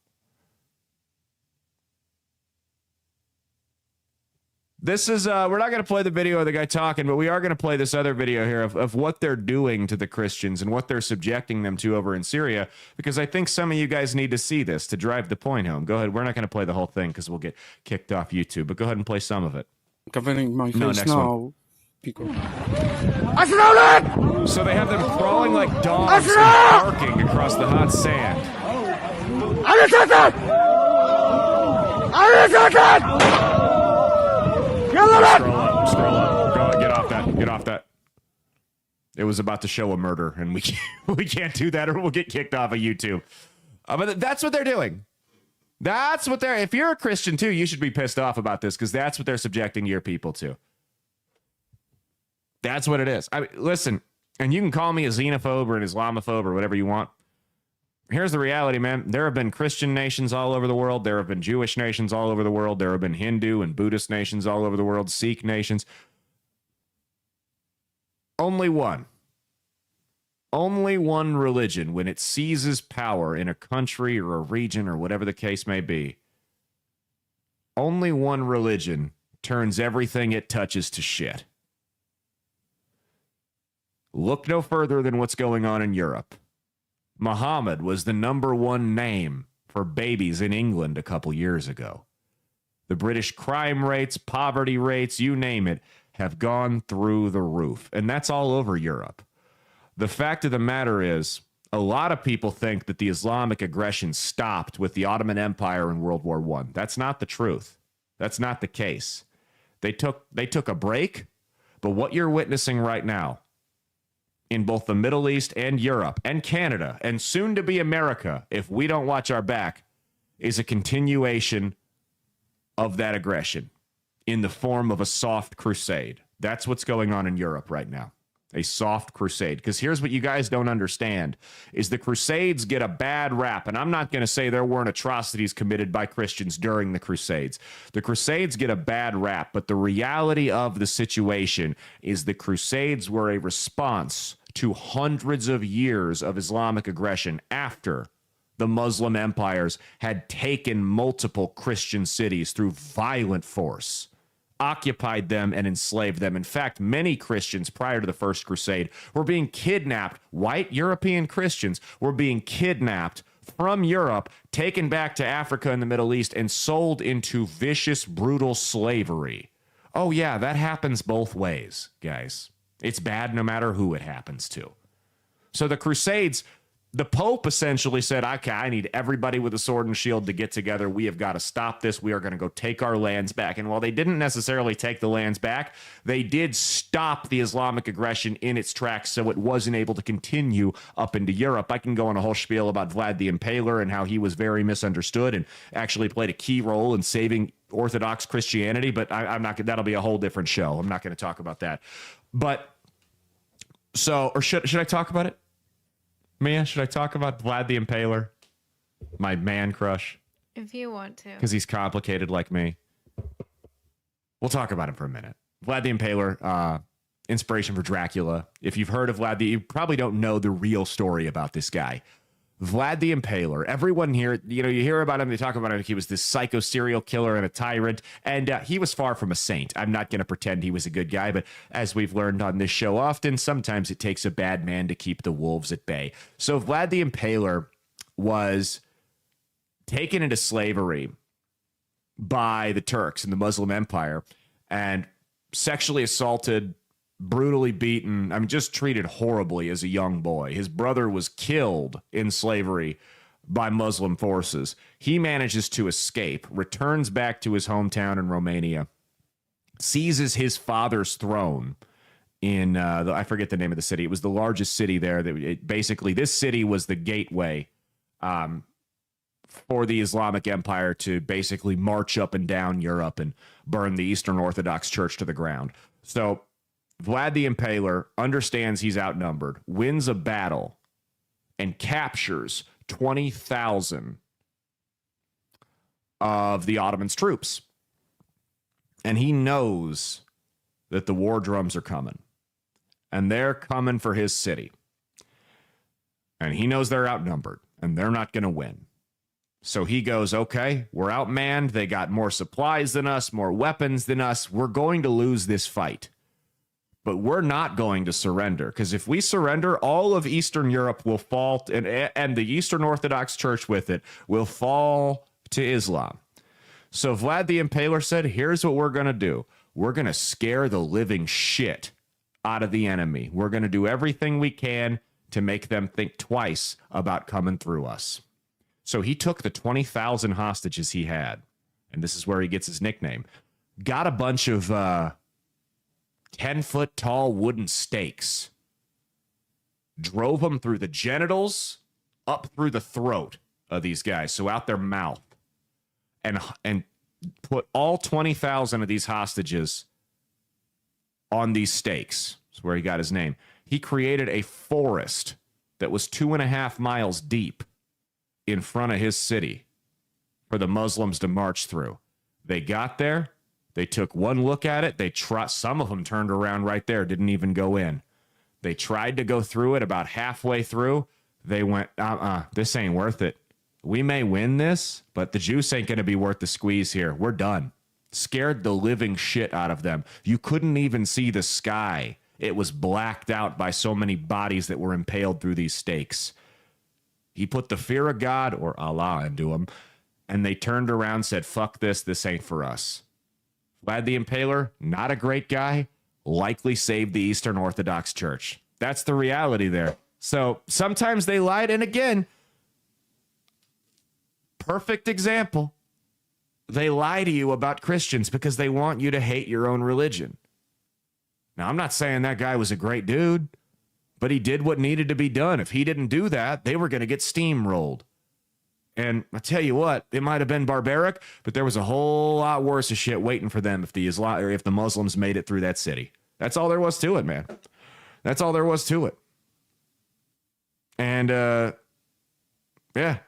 A: This is, we're not going to play the video of the guy talking, but we are going to play this other video here of what they're doing to the Christians and what they're subjecting them to over in Syria, because I think some of you guys need to see this to drive the point home. Go ahead. We're not going to play the whole thing because we'll get kicked off YouTube, but go ahead and play some of it.
G: Covering my face
A: next
G: now.
A: So they have them crawling like dogs and barking across the hot sand. Scroll up. Go, get off that. It was about to show a murder, and we can't do that or we'll get kicked off of YouTube. But that's what they're doing. If you're a Christian too, you should be pissed off about this because that's what they're subjecting your people to. That's what it is. I mean, listen, and you can call me a xenophobe or an Islamophobe or whatever you want. Here's the reality, man. There have been Christian nations all over the world. There have been Jewish nations all over the world. There have been Hindu and Buddhist nations all over the world, Sikh nations. Only one religion, when it seizes power in a country or a region or whatever the case may be, only one religion turns everything it touches to shit. Look no further than what's going on in Europe. Muhammad was the #1 name for babies in England a couple years ago. The British crime rates, poverty rates, you name it, have gone through the roof. And that's all over Europe. The fact of the matter is, a lot of people think that the Islamic aggression stopped with the Ottoman Empire in World War I. That's not the truth. That's not the case. They took a break, but what you're witnessing right now in both the Middle East and Europe and Canada and soon to be America, if we don't watch our back, is a continuation of that aggression in the form of a soft crusade. That's what's going on in Europe right now. A soft crusade. Because here's what you guys don't understand is the Crusades get a bad rap. And I'm not going to say there weren't atrocities committed by Christians during the Crusades. The Crusades get a bad rap. But the reality of the situation is the Crusades were a response to hundreds of years of Islamic aggression after the Muslim empires had taken multiple Christian cities through violent force, occupied them and enslaved them. In fact, many Christians prior to the First Crusade were being kidnapped. White European Christians were being kidnapped from Europe, taken back to Africa and the Middle East, and sold into vicious, brutal slavery. Oh yeah, that happens both ways, guys. It's bad no matter who it happens to. So the Crusades, the Pope essentially said, okay, I need everybody with a sword and shield to get together. We have got to stop this. We are going to go take our lands back. And while they didn't necessarily take the lands back, they did stop the Islamic aggression in its tracks so it wasn't able to continue up into Europe. I can go on a whole spiel about Vlad the Impaler and how he was very misunderstood and actually played a key role in saving Orthodox Christianity, but I'm not. That'll be a whole different show. I'm not going to talk about that. But so, or should I talk about it? Mia, should I talk about Vlad the Impaler? My man crush.
B: If you want to.
A: Because he's complicated like me. We'll talk about him for a minute. Vlad the Impaler, inspiration for Dracula. If you've heard of Vlad you probably don't know the real story about this guy. Vlad the Impaler. Everyone here, you hear about him. They talk about him. He was this psycho serial killer and a tyrant. And he was far from a saint. I'm not going to pretend he was a good guy. But as we've learned on this show often, sometimes it takes a bad man to keep the wolves at bay. So Vlad the Impaler was taken into slavery by the Turks in the Muslim Empire and sexually assaulted, brutally beaten, just treated horribly as a young boy. His brother was killed in slavery by Muslim forces. He manages to escape, returns back to his hometown in Romania, seizes his father's throne in, I forget the name of the city. It was the largest city there. Basically, this city was the gateway for the Islamic Empire to basically march up and down Europe and burn the Eastern Orthodox Church to the ground. So Vlad the Impaler understands he's outnumbered, wins a battle, and captures 20,000 of the Ottomans' troops. And he knows that the war drums are coming. And they're coming for his city. And he knows they're outnumbered, and they're not going to win. So he goes, okay, we're outmanned. They got more supplies than us, more weapons than us. We're going to lose this fight. But we're not going to surrender, because if we surrender, all of Eastern Europe will fall, and the Eastern Orthodox Church with it will fall to Islam. So Vlad the Impaler said, here's what we're going to do. We're going to scare the living shit out of the enemy. We're going to do everything we can to make them think twice about coming through us. So he took the 20,000 hostages he had, and this is where he gets his nickname, got a bunch of 10-foot tall wooden stakes, drove them through the genitals, up through the throat of these guys, so out their mouth, and put all 20,000 of these hostages on these stakes. That's where he got his name. He created a forest that was 2.5 miles deep in front of his city for the Muslims to march through. They got there. They took one look at it. Some of them turned around right there, didn't even go in. They tried to go through it. About halfway through, they went, this ain't worth it. We may win this, but the juice ain't going to be worth the squeeze here. We're done. Scared the living shit out of them. You couldn't even see the sky. It was blacked out by so many bodies that were impaled through these stakes. He put the fear of God, or Allah, into them, and they turned around and said, fuck this ain't for us. Vlad the Impaler, not a great guy, likely saved the Eastern Orthodox Church. That's the reality there. So sometimes they lied, and again, perfect example. They lie to you about Christians because they want you to hate your own religion. Now, I'm not saying that guy was a great dude, but he did what needed to be done. If he didn't do that, they were going to get steamrolled. And I tell you what, it might have been barbaric, but there was a whole lot worse of shit waiting for them if the Muslims made it through that city. That's all there was to it, man. That's all there was to it. And, yeah.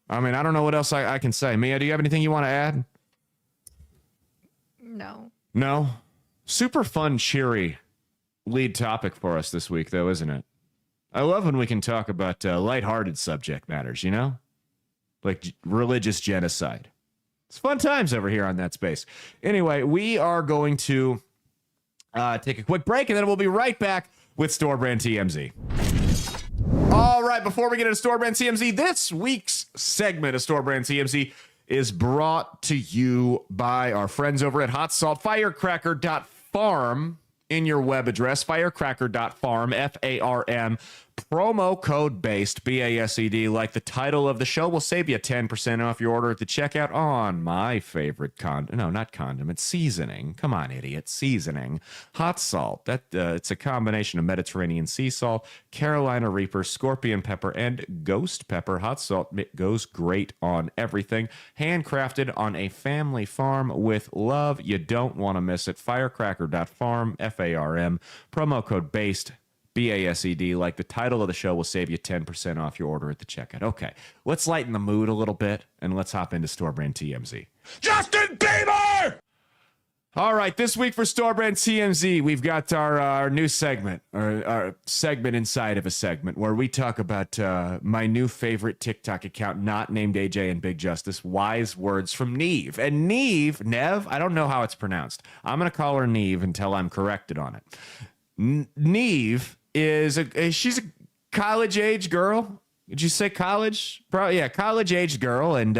A: I mean, I don't know what else I can say. Mia, do you have anything you want to add?
B: No.
A: No? Super fun, cheery lead topic for us this week, though, isn't it? I love when we can talk about lighthearted subject matters, you know? Like religious genocide. It's fun times over here on that space. Anyway, we are going to take a quick break, and then we'll be right back with Store Brand TMZ. All right, before we get into Store Brand TMZ, this week's segment of Store Brand TMZ is brought to you by our friends over at Hot Salt, firecracker.farm in your web address, firecracker.farm, F-A-R-M. promo code BASED, BASED, like the title of the show, will save you 10% off your order at the checkout on my favorite it's seasoning. Come on, idiot. Seasoning. Hot salt. It's a combination of Mediterranean sea salt, Carolina Reaper, scorpion pepper, and ghost pepper. Hot salt goes great on everything. Handcrafted on a family farm with love. You don't want to miss it. Firecracker.farm, FARM. Promo code BASED, BASED, like the title of the show, will save you 10% off your order at the checkout. Okay, let's lighten the mood a little bit, and let's hop into Store Brand TMZ. Justin Bieber! All right, this week for Store Brand TMZ, we've got our new segment, our segment inside of a segment, where we talk about my new favorite TikTok account, not named AJ and Big Justice, wise words from Neve. And Nev, I don't know how it's pronounced. I'm going to call her Neve until I'm corrected on it. Neve is she's a college-age girl. Did you say college? Probably, yeah, college-age girl, and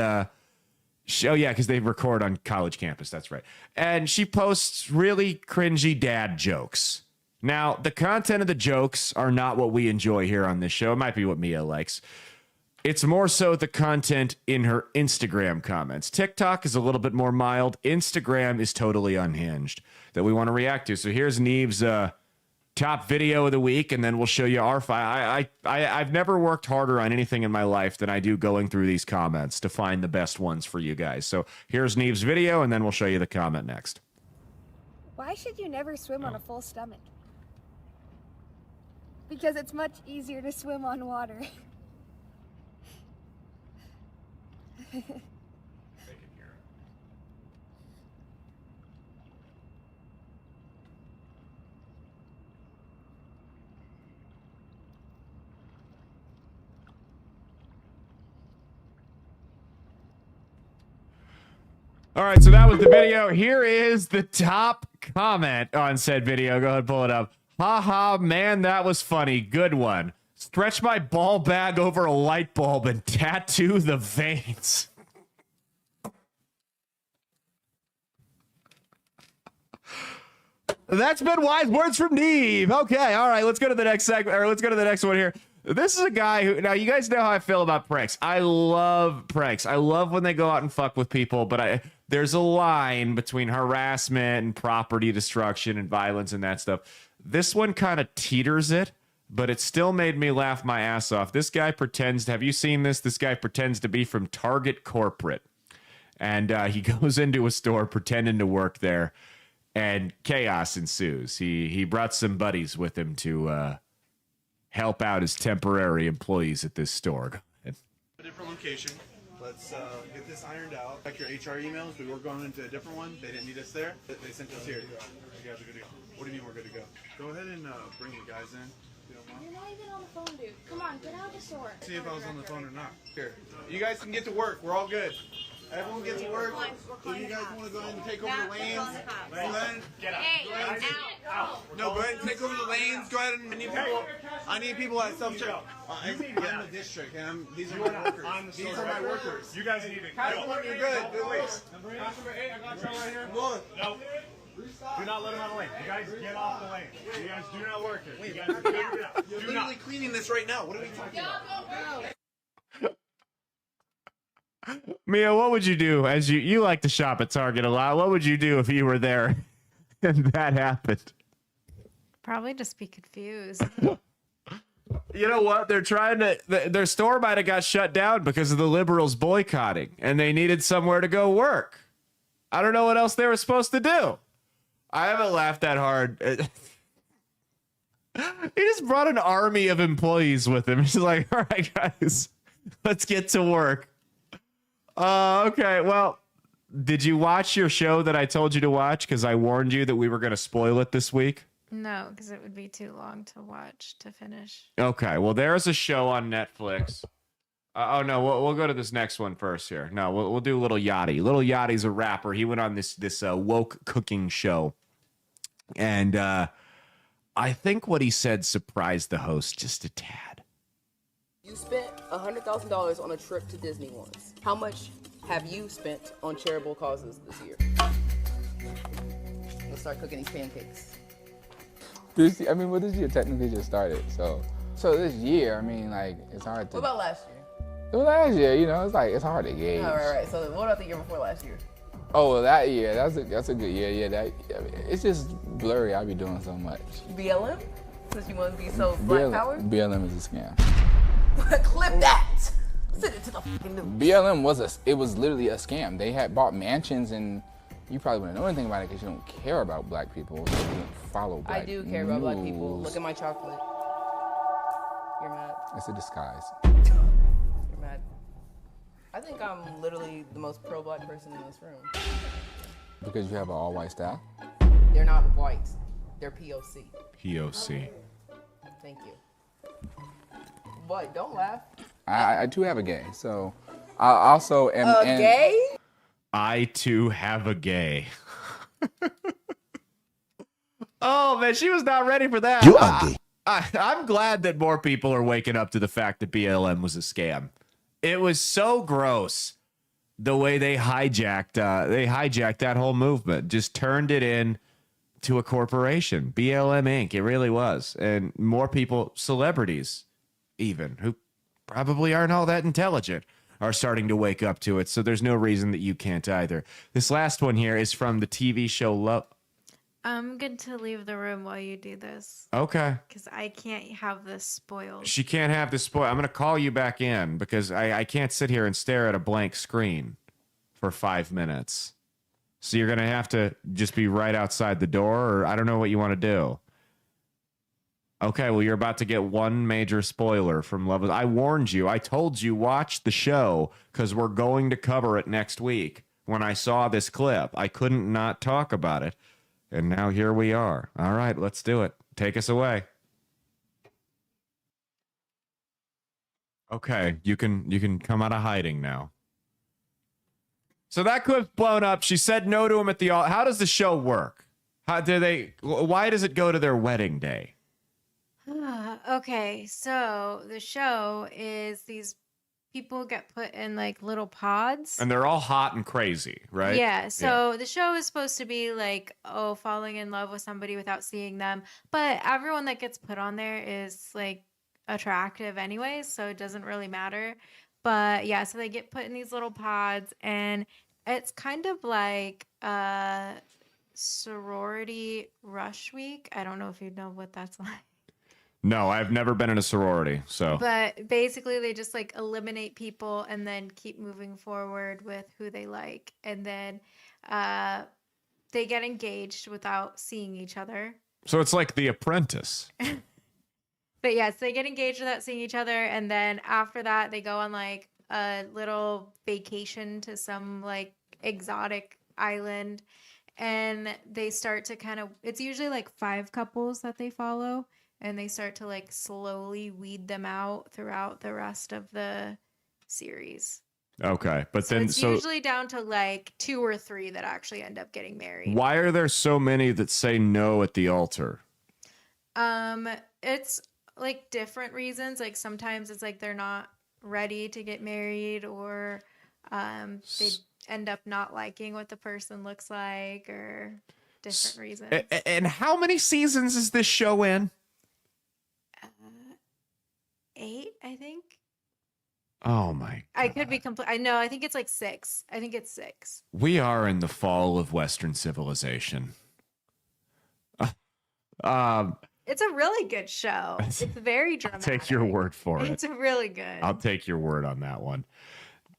A: because they record on college campus. That's right. And she posts really cringy dad jokes. Now, the content of the jokes are not what we enjoy here on this show. It might be what Mia likes. It's more so the content in her Instagram comments. TikTok is a little bit more mild. Instagram is totally unhinged that we want to react to. So here's Neve's top video of the week, and then we'll show you our file. I've never worked harder on anything in my life than I do going through these comments to find the best ones for you guys. So here's Neve's video, and then we'll show you the comment next.
J: Why should you never swim on a full stomach? Because it's much easier to swim on water.
A: All right, so that was the video. Here is the top comment on said video. Go ahead and pull it up. Haha, man, that was funny. Good one. Stretch my ball bag over a light bulb and tattoo the veins. That's been wise words from Neve. Okay, all right, let's go to the next segment, or let's go to the next one here. This is a guy who, now you guys know how I feel about pranks. I love pranks. I love when they go out and fuck with people, but there's a line between harassment and property destruction and violence and that stuff. This one kind of teeters it, but it still made me laugh my ass off. This guy pretends to, have you seen this? This guy pretends to be from Target Corporate, and he goes into a store pretending to work there, and chaos ensues. He brought some buddies with him to help out as temporary employees at this store.
K: A different location. Let's get this ironed out. Check your HR emails. We were going into a different one. They didn't need us there. They sent us here. You guys are good to go. What do you mean we're good to go? Go ahead and bring the guys in.
J: You're not even on the phone, dude. Come on, get out of the store.
K: See if I was on the phone or not. Here. You guys can get to work. We're all good. Everyone get to work. So you guys want to go ahead and take over the lanes? Go ahead.
E: Get out.
J: Hey,
K: Go ahead.
J: out.
K: No, go ahead and take over the lanes. Go ahead and I need people at self-check. I'm the district, and these are my workers. These are my workers.
E: You guys need to
K: go. You're good.
E: Number 8, I got you right here.
K: I'm going.
E: No. Do not let him on the lane. You guys get off the lane. You guys do not work here. You guys are good to get out.
K: You're literally cleaning this right now. What are we talking about?
A: Mia, what would you do as you like to shop at Target a lot? What would you do if you were there and that happened?
B: Probably just be confused.
A: You know what? They're trying to, their store might have got shut down because of the liberals boycotting, and they needed somewhere to go work. I don't know what else they were supposed to do. I haven't laughed that hard. He just brought an army of employees with him. He's like, all right, guys, let's get to work. Okay, well, did you watch your show that I told you to watch? Because I warned you that we were going to spoil it this week.
B: No, because it would be too long to watch to finish.
A: Okay, well, there's a show on Netflix. Oh, no, we'll go to this next one first here. No, we'll do Little Yachty. Little Yachty's a rapper. He went on this woke cooking show. And I think what he said surprised the host just a tad.
L: You spent $100,000 on a trip to Disney once. How much have you spent on charitable causes this year? Let's start cooking these pancakes.
M: This year technically just started, so So this year, I mean, like, it's hard to.
L: What about last year?
M: Well, last year, you know, it's like it's hard to gauge.
L: Oh, right. So what about the year before last year?
M: Oh, well, that year, that's a good year. Yeah, I mean, it's just blurry. I be doing so much.
L: BLM? Since you want to be so black powered?
M: BLM is a scam.
L: Clip that. Send it to the fucking news.
M: BLM was literally a scam. They had bought mansions, and you probably wouldn't know anything about it because you don't care about black people. So you don't follow black
L: I do care about black people. Look at my chocolate. You're mad.
M: It's a disguise.
L: You're mad. I think I'm literally the most pro-black person in this room.
M: Because you have an all-white staff?
L: They're not white. They're POC.
A: POC.
L: Thank you. What? Don't laugh.
M: I too have a gay, so I also am.
L: Gay?
A: I too have a gay. Oh man, she was not ready for that.
I: You are gay.
A: I'm glad that more people are waking up to the fact that BLM was a scam. It was so gross the way they hijacked that whole movement, just turned it in to a corporation, BLM Inc. It really was, and more people, celebrities, even who probably aren't all that intelligent, are starting to wake up to it. So there's no reason that you can't either. This last one here is from the TV show Love.
B: I'm going to leave the room while you do this.
A: Okay.
B: Because I can't have this spoiled.
A: She can't have this spoil. I'm going to call you back in because I can't sit here and stare at a blank screen for 5 minutes. So you're going to have to just be right outside the door, or I don't know what you want to do. Okay, well, you're about to get one major spoiler from Love. I warned you. I told you watch the show because we're going to cover it next week. When I saw this clip, I couldn't not talk about it. And now here we are. All right, let's do it. Take us away. Okay, you can come out of hiding now. So that clip's blown up. She said no to him at the altar. How does the show work? Why does it go to their wedding day?
B: Okay, so the show is these people get put in like little pods.
A: And they're all hot and crazy, right?
B: Yeah, so the show is supposed to be like, oh, falling in love with somebody without seeing them. But everyone that gets put on there is like attractive anyways, so it doesn't really matter. But yeah, so they get put in these little pods, and it's kind of like sorority rush week. I don't know if you know what that's like.
A: No, I've never been in a sorority, so.
B: But basically, they just like eliminate people and then keep moving forward with who they like. And then they get engaged without seeing each other.
A: So it's like The Apprentice.
B: But yes, they get engaged without seeing each other. And then after that, they go on like a little vacation to some like exotic island. And they start to kind of, it's usually like 5 couples that they follow. And they start to like slowly weed them out throughout the rest of the series.
A: Okay, but
B: So
A: then
B: it's usually down to like 2 or 3 that actually end up getting married.
A: why are there so many that say no at the altar?
B: It's like different reasons. Like sometimes it's like they're not ready to get married, or they end up not liking what the person looks like, or different reasons.
A: And how many seasons is this show in?
B: 8, I think.
A: Oh my.
B: I could be complete. I know. I think it's like 6. I think it's 6.
A: We are in the fall of Western civilization.
B: It's a really good show. It's very dramatic.
A: Take your word for it.
B: It's really good.
A: I'll take your word on that one.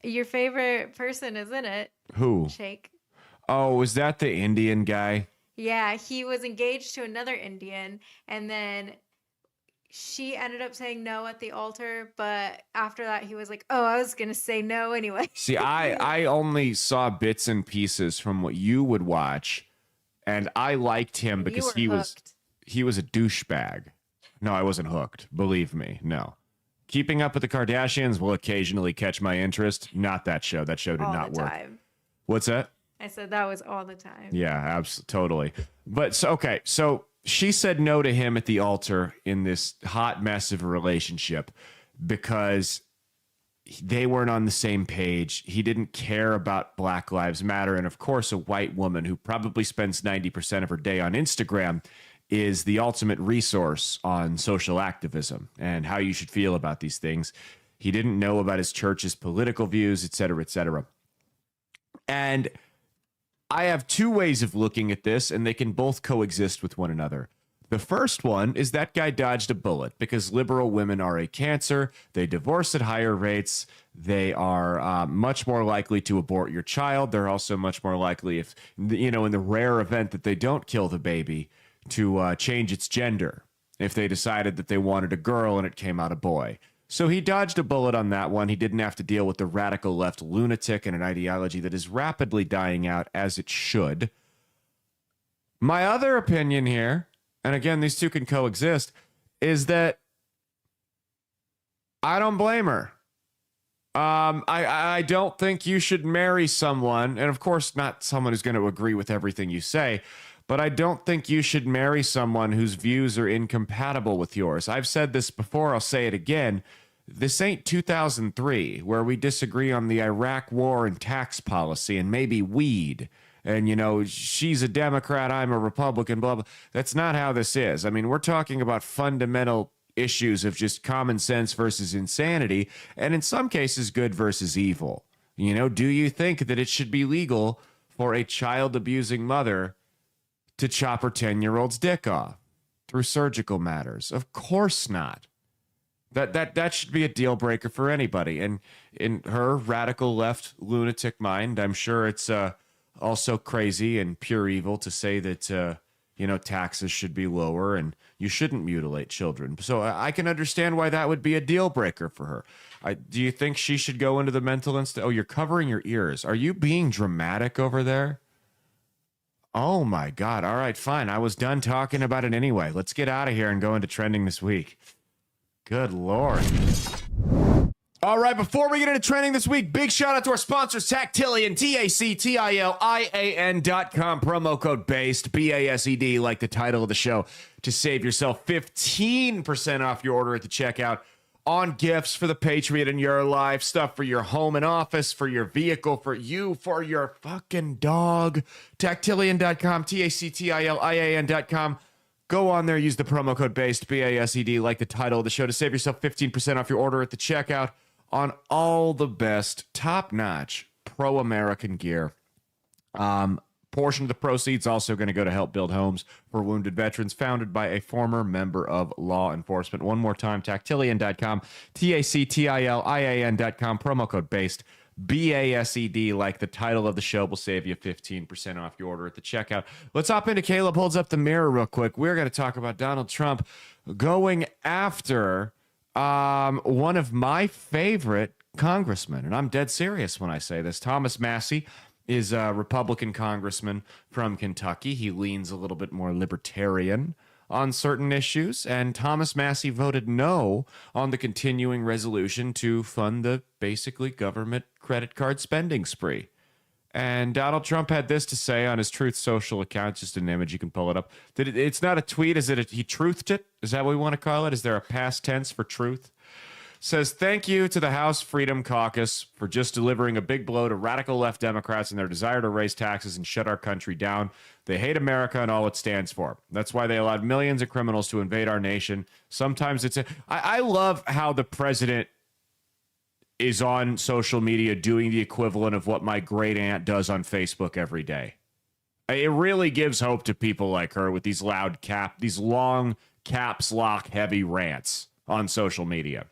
B: Your favorite person is in it.
A: Who?
B: Shake.
A: Oh, was that the Indian guy?
B: Yeah, he was engaged to another Indian, and then she ended up saying no at the altar, but after that he was like, oh, I was gonna say no anyway.
A: See, I only saw bits and pieces from what you would watch, and I liked him because he was a douchebag. No, I wasn't hooked. Believe me, no. Keeping Up with the Kardashians will occasionally catch my interest. Not that show. That show did
B: All
A: not
B: the
A: work.
B: time.
A: What's that?
B: I said that was all the time.
A: Yeah, totally. But so, okay, so she said no to him at the altar in this hot mess of a relationship because they weren't on the same page. He didn't care about Black Lives Matter. And of course, a white woman who probably spends 90% of her day on Instagram is the ultimate resource on social activism and how you should feel about these things. He didn't know about his church's political views, et cetera, et cetera. And I have two ways of looking at this, and they can both coexist with one another. The first one is that guy dodged a bullet because liberal women are a cancer. They divorce at higher rates. They are much more likely to abort your child. They're also much more likely, if in the rare event that they don't kill the baby, to change its gender if they decided that they wanted a girl and it came out a boy. So he dodged a bullet on that one. He didn't have to deal with the radical left lunatic and an ideology that is rapidly dying out, as it should. My other opinion here, and again, these two can coexist, is that I don't blame her. I don't think you should marry someone, and of course not someone who's going to agree with everything you say, but I don't think you should marry someone whose views are incompatible with yours. I've said this before, I'll say it again. This ain't 2003, where we disagree on the Iraq war and tax policy and maybe weed. And, she's a Democrat, I'm a Republican, blah, blah. That's not how this is. I mean, we're talking about fundamental issues of just common sense versus insanity, and in some cases, good versus evil. Do you think that it should be legal for a child-abusing mother to chop her 10-year-old's dick off through surgical matters? Of course not. That should be a deal breaker for anybody. And in her radical left lunatic mind, I'm sure it's also crazy and pure evil to say that taxes should be lower and you shouldn't mutilate children. So I can understand why that would be a deal breaker for her. Do you think she should go into the mental institute? Oh, you're covering your ears. Are you being dramatic over there? Oh my God. All right, fine. I was done talking about it anyway. Let's get out of here and go into trending this week. Good Lord. All right, before we get into trending this week, big shout out to our sponsors, Tactilian, TACTILIAN.com, promo code BASED, BASED, like the title of the show, to save yourself 15% off your order at the checkout on gifts for the Patriot in your life, stuff for your home and office, for your vehicle, for you, for your fucking dog. Tactilian.com, TACTILIAN.com. Go on there, use the promo code BASED, BASED, like the title of the show, to save yourself 15% off your order at the checkout on all the best, top-notch, pro-American gear. Portion of the proceeds also going to go to help build homes for wounded veterans, founded by a former member of law enforcement. One more time, Tactilian.com, TACTILIAN.com, promo code BASED, BASED, like the title of the show, will save you 15% off your order at the checkout. Let's hop into Caleb Holds Up the Mirror real quick. We're going to talk about Donald Trump going after one of my favorite congressmen, and I'm dead serious when I say this. Thomas Massie is a Republican congressman from Kentucky. He leans a little bit more libertarian on certain issues, and Thomas Massie voted no on the continuing resolution to fund the basically government credit card spending spree. And Donald Trump had this to say on his Truth Social account, just an image, you can pull it up. It's not a tweet, is it? He truthed it? Is that what we want to call it? Is there a past tense for truth? Says, thank you to the House Freedom Caucus for just delivering a big blow to radical left Democrats and their desire to raise taxes and shut our country down. They hate America and all it stands for. That's why they allowed millions of criminals to invade our nation. Sometimes I love how the president is on social media doing the equivalent of what my great aunt does on Facebook every day. It really gives hope to people like her with these these long caps lock heavy rants on social media.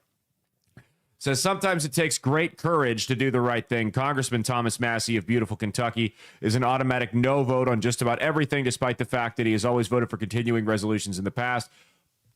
A: Says sometimes it takes great courage to do the right thing. Congressman Thomas Massie of beautiful Kentucky is an automatic no vote on just about everything, despite the fact that he has always voted for continuing resolutions in the past.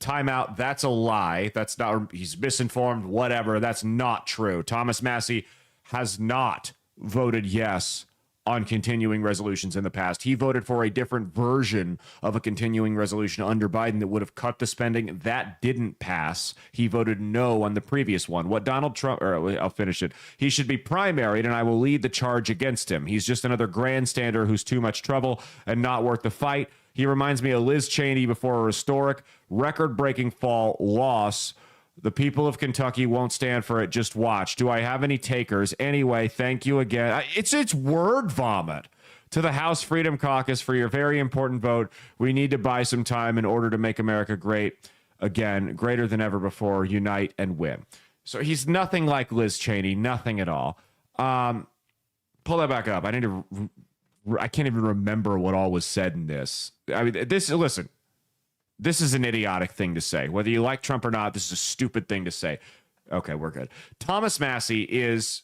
A: Timeout. That's a lie. That's not, he's misinformed, whatever. That's not true. Thomas Massie has not voted yes on continuing resolutions in the past. He voted for a different version of a continuing resolution under Biden that would have cut the spending. That didn't pass. He voted no on the previous one. What Donald Trump, or I'll finish it. He should be primaried, and I will lead the charge against him. He's just another grandstander who's too much trouble and not worth the fight. He reminds me of Liz Cheney before a historic, record-breaking fall loss. The people of Kentucky won't stand for it. Just watch. Do I have any takers? Anyway, thank you again. It's word vomit. To the House Freedom Caucus for your very important vote. We need to buy some time in order to make America great again, greater than ever before. Unite and win. So he's nothing like Liz Cheney, nothing at all. Pull that back up. I can't even remember what all was said in this. I mean, listen, this is an idiotic thing to say. Whether you like Trump or not, this is a stupid thing to say. Okay, we're good. Thomas Massie is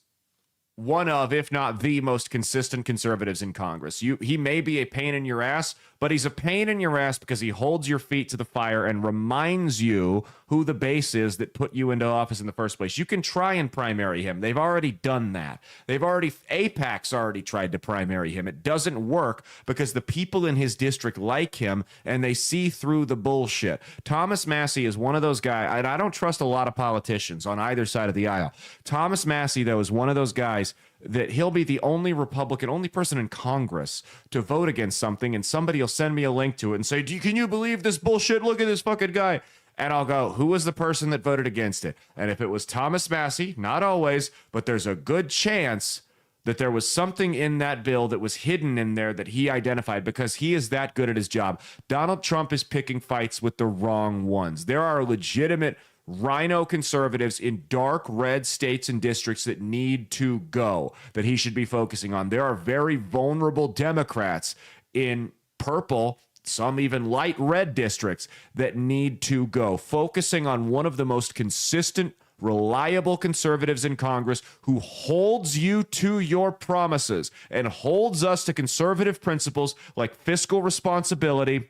A: one of, if not the most consistent conservatives in Congress. He may be a pain in your ass, but he's a pain in your ass because he holds your feet to the fire and reminds you who the base is that put you into office in the first place. You can try and primary him. They've already done that. AIPAC's already tried to primary him. It doesn't work because the people in his district like him and they see through the bullshit. Thomas Massie is one of those guys, and I don't trust a lot of politicians on either side of the aisle. Thomas Massie, though, is one of those guys that he'll be the only Republican, only person in Congress to vote against something, and somebody will send me a link to it and say, can you believe this bullshit? Look at this fucking guy. And I'll go, who was the person that voted against it? And if it was Thomas Massie, not always, but there's a good chance that there was something in that bill that was hidden in there that he identified because he is that good at his job. Donald Trump is picking fights with the wrong ones. There are legitimate rhino conservatives in dark red states and districts that need to go, that he should be focusing on. There are very vulnerable Democrats in purple, some even light red districts that need to go. Focusing on one of the most consistent, reliable conservatives in Congress who holds you to your promises and holds us to conservative principles like fiscal responsibility,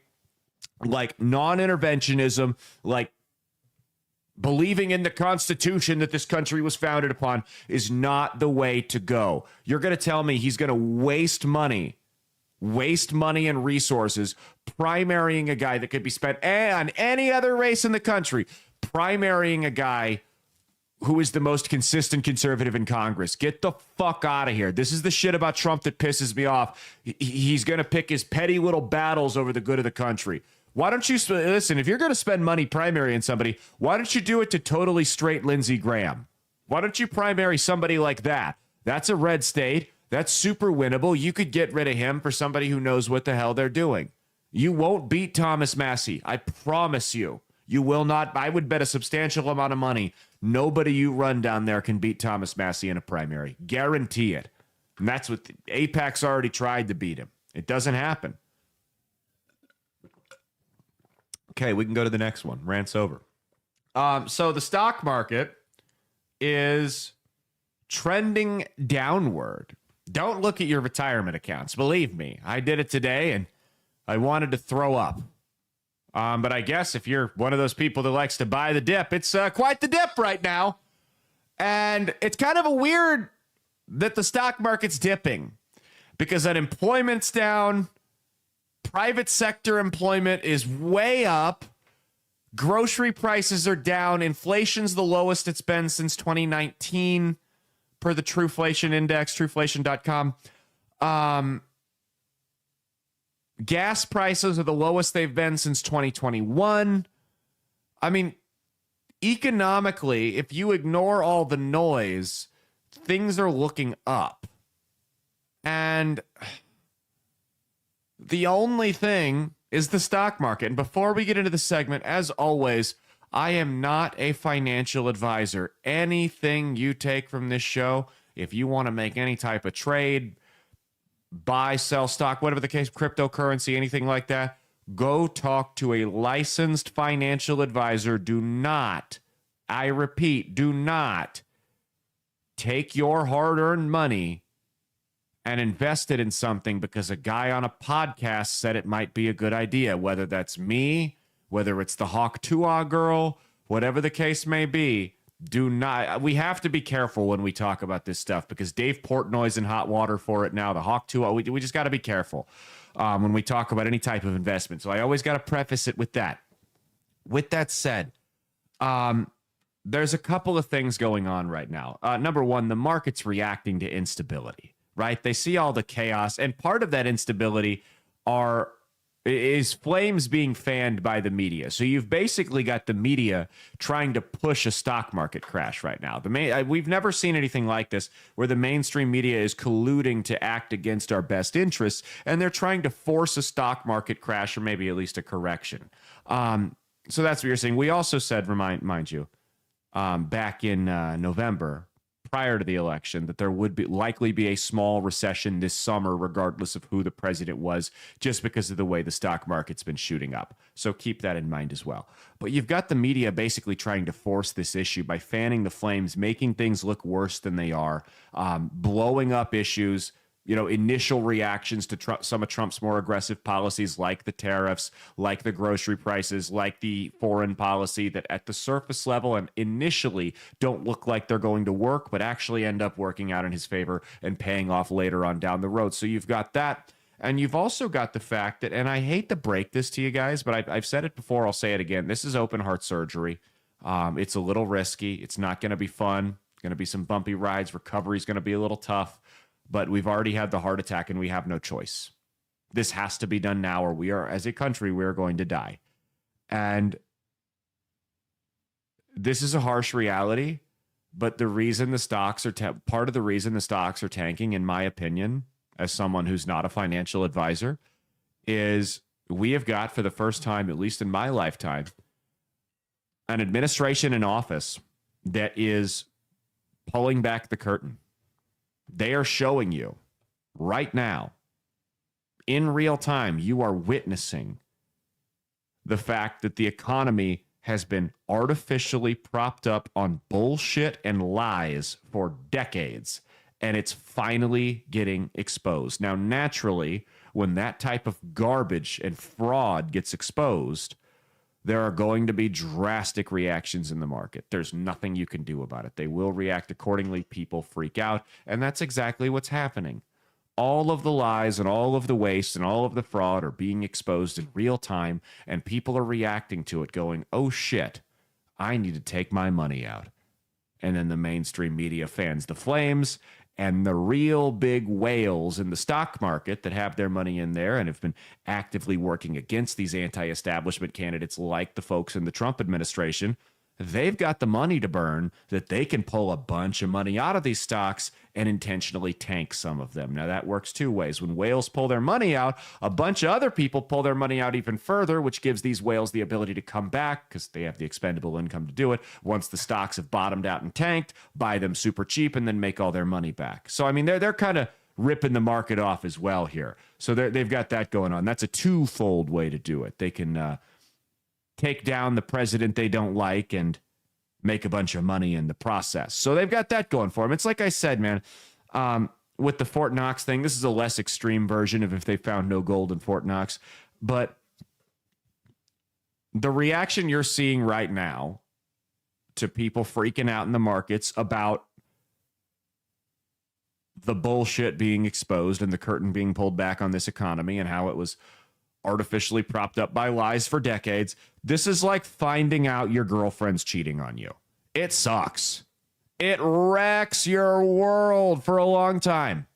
A: like non-interventionism, like believing in the Constitution that this country was founded upon is not the way to go. You're going to tell me he's going to waste money and resources primarying a guy that could be spent on any other race in the country, primarying a guy who is the most consistent conservative in Congress. Get the fuck out of here. This is the shit about Trump that pisses me off. He's going to pick his petty little battles over the good of the country. Why don't you listen? If you're going to spend money primarying somebody, why don't you do it to totally straight Lindsey Graham? Why don't you primary somebody like that? That's a red state. That's super winnable. You could get rid of him for somebody who knows what the hell they're doing. You won't beat Thomas Massie. I promise you. You will not. I would bet a substantial amount of money. Nobody you run down there can beat Thomas Massie in a primary. Guarantee it. And that's what AIPAC's already tried to beat him. It doesn't happen. Okay, we can go to the next one. Rant's over. So the stock market is trending downward. Don't look at your retirement accounts. Believe me, I did it today and I wanted to throw up. But I guess if you're one of those people that likes to buy the dip, it's quite the dip right now. And it's kind of a weird that the stock market's dipping because unemployment's down. Private sector employment is way up. Grocery prices are down. Inflation's the lowest it's been since 2019 per the Trueflation Index, trueflation.com. Gas prices are the lowest they've been since 2021. I mean, economically, if you ignore all the noise, things are looking up. And the only thing is the stock market. And before we get into the segment, as always, I am not a financial advisor. Anything you take from this show, if you want to make any type of trade, buy, sell stock, whatever the case, cryptocurrency, anything like that, go talk to a licensed financial advisor. Do not, I repeat, do not take your hard-earned money and invest it in something because a guy on a podcast said it might be a good idea, whether that's me, whether it's the Hawk Tuah girl, whatever the case may be. Do not. We have to be careful when we talk about this stuff because Dave Portnoy's in hot water for it now. The Hawk Tuah, we just got to be careful when we talk about any type of investment. So I always got to preface it with that. With that said, there's a couple of things going on right now. Number one, the market's reacting to instability, right? They see all the chaos, and part of that instability are is flames being fanned by the media. So you've basically got the media trying to push a stock market crash right now. We've never seen anything like this, where the mainstream media is colluding to act against our best interests, and they're trying to force a stock market crash, or maybe at least a correction. So that's what you're saying. We also said, mind you, back in November, prior to the election, that there would likely be a small recession this summer, regardless of who the president was, just because of the way the stock market's been shooting up. So keep that in mind as well. But you've got the media basically trying to force this issue by fanning the flames, making things look worse than they are, blowing up issues. Initial reactions to some of Trump's more aggressive policies, like the tariffs, like the grocery prices, like the foreign policy, that at the surface level and initially don't look like they're going to work, but actually end up working out in his favor and paying off later on down the road. So you've got that. And you've also got the fact that, and I hate to break this to you guys, but I've said it before, I'll say it again. This is open heart surgery. It's a little risky. It's not going to be fun. It's going to be some bumpy rides. Recovery is going to be a little tough. But we've already had the heart attack and we have no choice. This has to be done now, or we are, as a country, we're going to die. And this is a harsh reality, but the reason the stocks are, part of the reason the stocks are tanking, in my opinion, as someone who's not a financial advisor, is we have got, for the first time, at least in my lifetime, an administration in office that is pulling back the curtain. They are showing you right now, in real time, you are witnessing the fact that the economy has been artificially propped up on bullshit and lies for decades, and it's finally getting exposed. Now, naturally, when that type of garbage and fraud gets exposed, there are going to be drastic reactions in the market. There's nothing you can do about it. They will react accordingly. People freak out. And that's exactly what's happening. All of the lies and all of the waste and all of the fraud are being exposed in real time. And people are reacting to it going, oh shit, I need to take my money out. And then the mainstream media fans the flames. And the real big whales in the stock market that have their money in there and have been actively working against these anti-establishment candidates like the folks in the Trump administration, they've got the money to burn that they can pull a bunch of money out of these stocks and intentionally tank some of them. Now, that works two ways. When whales pull their money out, a bunch of other people pull their money out even further, which gives these whales the ability to come back because they have the expendable income to do it. Once the stocks have bottomed out and tanked, buy them super cheap and then make all their money back. So, I mean, they're kind of ripping the market off as well here. So they've got that going on. That's a twofold way to do it. They can take down the president they don't like and make a bunch of money in the process. So they've got that going for them. It's like I said, man, with the Fort Knox thing, this is a less extreme version of if they found no gold in Fort Knox. But the reaction you're seeing right now to people freaking out in the markets about the bullshit being exposed and the curtain being pulled back on this economy and how it was artificially propped up by lies for decades. This is like finding out your girlfriend's cheating on you. It sucks. It wrecks your world for a long time.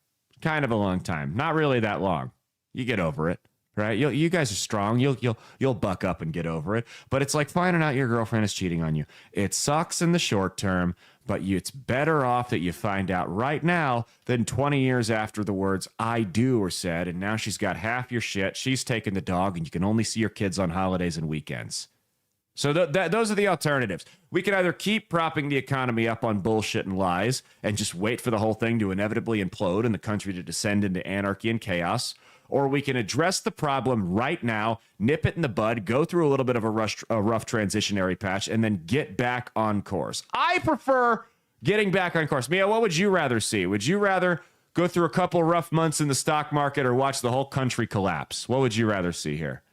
A: Kind of a long time. Not really that long. You get over it, right? You guys are strong. You'll buck up and get over it. But it's like finding out your girlfriend is cheating on you. It sucks in the short term, but it's better off that you find out right now than 20 years after the words "I do" are said, and now she's got half your shit. She's taking the dog, and you can only see your kids on holidays and weekends. So those are the alternatives. We can either keep propping the economy up on bullshit and lies and just wait for the whole thing to inevitably implode and the country to descend into anarchy and chaos, or we can address the problem right now, nip it in the bud, go through a little bit of a rough transitionary patch, and then get back on course. I prefer getting back on course. Mia, what would you rather see? Would you rather go through a couple rough months in the stock market or watch the whole country collapse? What would you rather see here?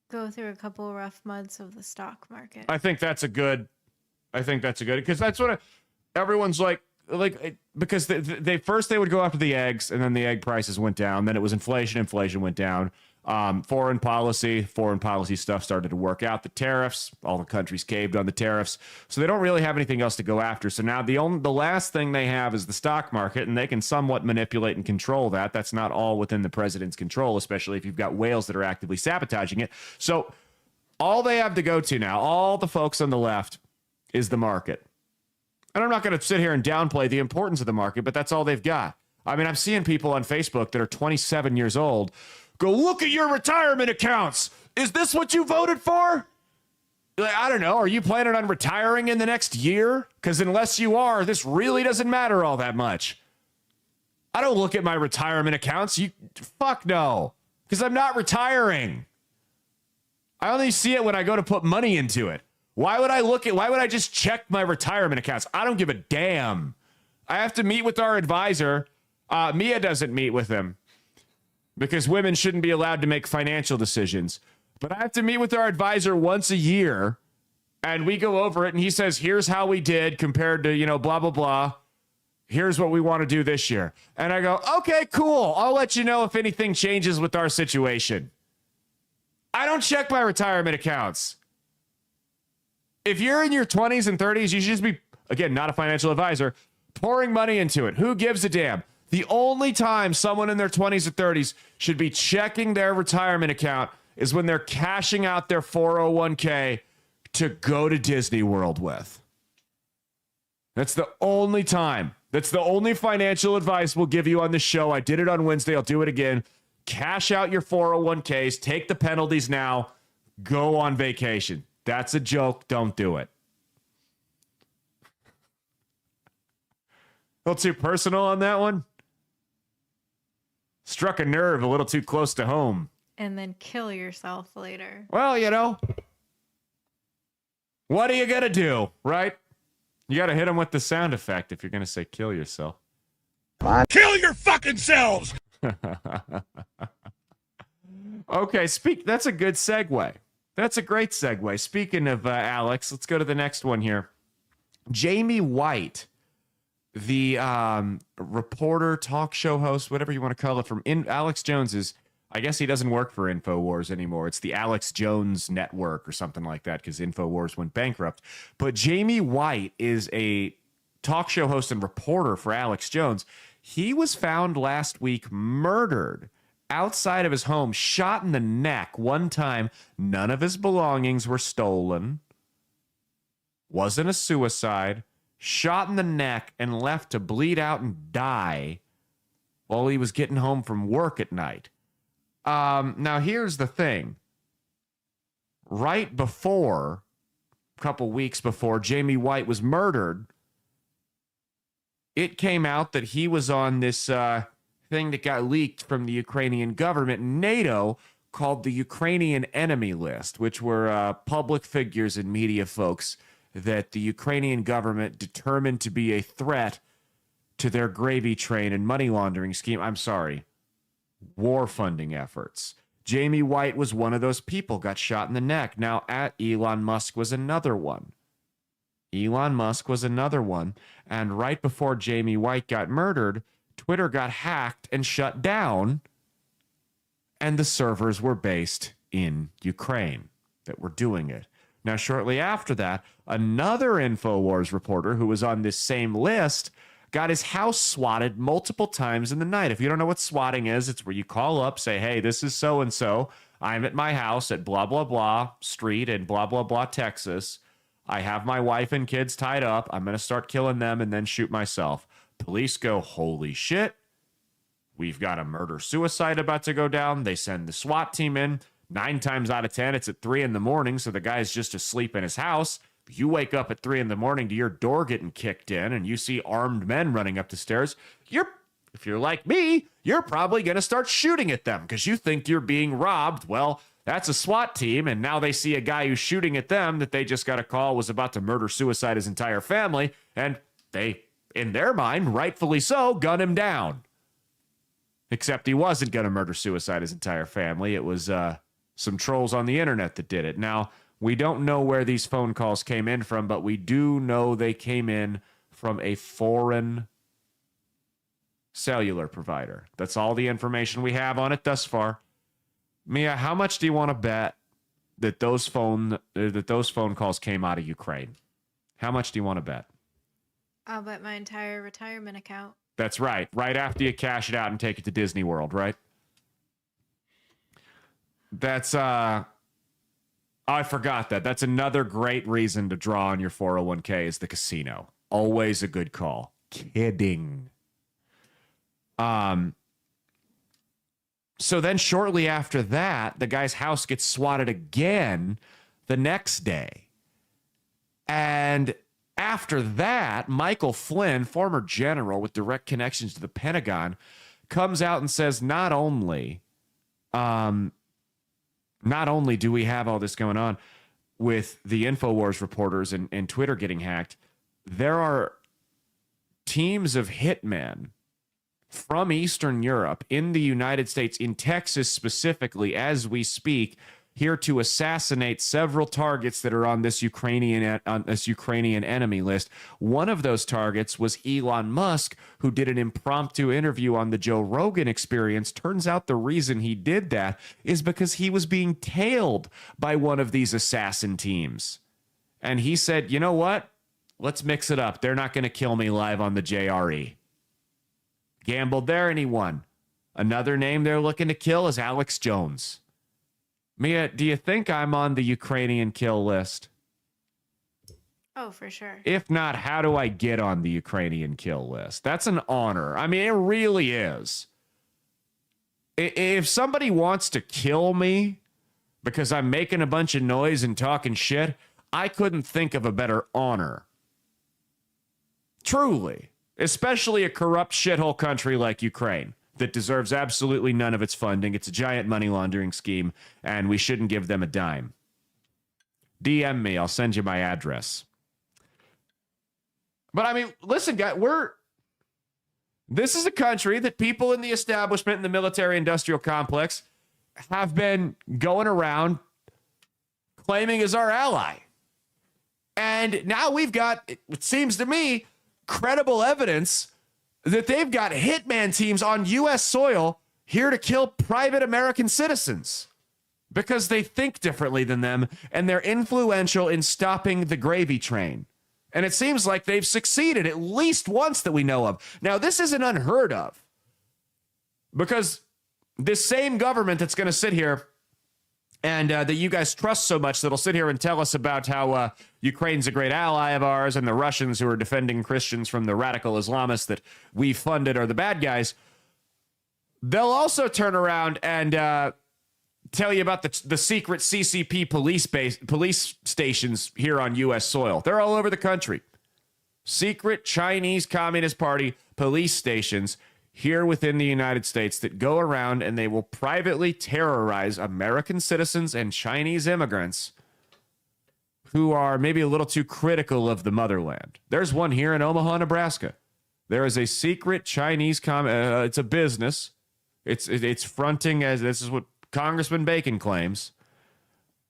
B: Go through a couple rough months of the stock market.
A: I think that's a good, because that's what everyone's like, because they first they would go after the eggs, and then the egg prices went down. Then it was inflation went down. Foreign policy stuff started to work out. The tariffs, all the countries caved on the tariffs. So they don't really have anything else to go after. So now the last thing they have is the stock market, and they can somewhat manipulate and control that. That's not all within the president's control, especially if you've got whales that are actively sabotaging it. So all they have to go to now, all the folks on the left, is the market. And I'm not going to sit here and downplay the importance of the market, but that's all they've got. I mean, I'm seeing people on Facebook that are 27 years old go, look at your retirement accounts. Is this what you voted for? Like, I don't know. Are you planning on retiring in the next year? Because unless you are, this really doesn't matter all that much. I don't look at my retirement accounts. Fuck no. Because I'm not retiring. I only see it when I go to put money into it. Why would I just check my retirement accounts? I don't give a damn. I have to meet with our advisor. Mia doesn't meet with him because women shouldn't be allowed to make financial decisions. But I have to meet with our advisor once a year, and we go over it, and he says, here's how we did compared to, blah, blah, blah. Here's what we want to do this year. And I go, okay, cool. I'll let you know if anything changes with our situation. I don't check my retirement accounts. If you're in your 20s and 30s, you should just be, again, not a financial advisor, pouring money into it. Who gives a damn? The only time someone in their 20s or 30s should be checking their retirement account is when they're cashing out their 401k to go to Disney World with. That's the only time. That's the only financial advice we'll give you on the show. I did it on Wednesday. I'll do it again. Cash out your 401ks. Take the penalties now. Go on vacation. That's a joke. Don't do it. A little too personal on that one. Struck a nerve a little too close to home.
B: And then kill yourself later.
A: Well, what are you going to do, right? You got to hit them with the sound effect if you're going to say kill yourself.
G: Kill your fucking selves!
A: Okay, that's a good segue. That's a great segue. Speaking of Alex, let's go to the next one here. Jamie White, the reporter, talk show host, whatever you want to call it, from Alex Jones's, I guess he doesn't work for InfoWars anymore. It's the Alex Jones Network or something like that because InfoWars went bankrupt. But Jamie White is a talk show host and reporter for Alex Jones. He was found last week murdered outside of his home, shot in the neck one time. None of his belongings were stolen. Wasn't a suicide. Shot in the neck and left to bleed out and die while he was getting home from work at night. Now, here's the thing. Right before, a couple weeks before Jamie White was murdered, it came out that he was on this thing that got leaked from the Ukrainian government, NATO, called the Ukrainian Enemy List, which were public figures and media folks that the Ukrainian government determined to be a threat to their gravy train and money laundering scheme. War funding efforts. Jamie White was one of those people, got shot in the neck. Now, Elon Musk was another one. And right before Jamie White got murdered, Twitter got hacked and shut down, and the servers were based in Ukraine that were doing it. Now, shortly after that, another InfoWars reporter who was on this same list got his house swatted multiple times in the night. If you don't know what swatting is, it's where you call up, say, hey, this is so-and-so. I'm at my house at blah, blah, blah street in blah, blah, blah, Texas. I have my wife and kids tied up. I'm going to start killing them and then shoot myself. Police go, holy shit. We've got a murder-suicide about to go down. They send the SWAT team in. 9 times out of 10, it's at 3 a.m, so the guy's just asleep in his house. You wake up at 3 a.m. to your door getting kicked in, and you see armed men running up the stairs. If you're like me, you're probably going to start shooting at them because you think you're being robbed. Well, that's a SWAT team, and now they see a guy who's shooting at them that they just got a call was about to murder-suicide his entire family, and they, in their mind, rightfully so, gun him down. Except he wasn't going to murder-suicide his entire family. It was some trolls on the internet that did it. Now, we don't know where these phone calls came in from, but we do know they came in from a foreign cellular provider. That's all the information we have on it thus far. Mia, how much do you want to bet that those phone calls came out of Ukraine? How much do you want to bet?
B: I'll bet my entire retirement account.
A: That's right. Right after you cash it out and take it to Disney World, right? That's I forgot that. That's another great reason to draw on your 401k is the casino. Always a good call. Kidding. So then shortly after that, the guy's house gets swatted again the next day. And after that, Michael Flynn, former general with direct connections to the Pentagon, comes out and says not only do we have all this going on with the InfoWars reporters and Twitter getting hacked, there are teams of hitmen from Eastern Europe in the United States, in Texas specifically, as we speak, here to assassinate several targets that are on this Ukrainian enemy list. One of those targets was Elon Musk, who did an impromptu interview on the Joe Rogan Experience. Turns out the reason he did that is because he was being tailed by one of these assassin teams. And he said, you know what? Let's mix it up. They're not going to kill me live on the JRE. Gambled there and he won. Another name they're looking to kill is Alex Jones. Mia, do you think I'm on the Ukrainian kill list?
B: Oh, for sure.
A: If not, how do I get on the Ukrainian kill list? That's an honor. I mean, it really is. If somebody wants to kill me because I'm making a bunch of noise and talking shit, I couldn't think of a better honor. Truly. Especially a corrupt shithole country like Ukraine that deserves absolutely none of its funding. It's a giant money laundering scheme, and we shouldn't give them a dime. DM me. I'll send you my address. But I mean, listen, guys, this is a country that people in the establishment and the military-industrial complex have been going around claiming as our ally. And now we've got, it seems to me, credible evidence that they've got hitman teams on U.S. soil here to kill private American citizens because they think differently than them and they're influential in stopping the gravy train. And it seems like they've succeeded at least once that we know of. Now, this isn't unheard of because this same government that's going to sit here and that you guys trust so much that'll sit here and tell us about how Ukraine's a great ally of ours and the Russians who are defending Christians from the radical Islamists that we funded are the bad guys. They'll also turn around and tell you about the secret CCP police stations here on U.S. soil. They're all over the country. Secret Chinese Communist Party police stations here within the United States that go around and they will privately terrorize American citizens and Chinese immigrants who are maybe a little too critical of the motherland. There's one here in Omaha, Nebraska. There is a secret Chinese it's a business. It's fronting as, this is what Congressman Bacon claims.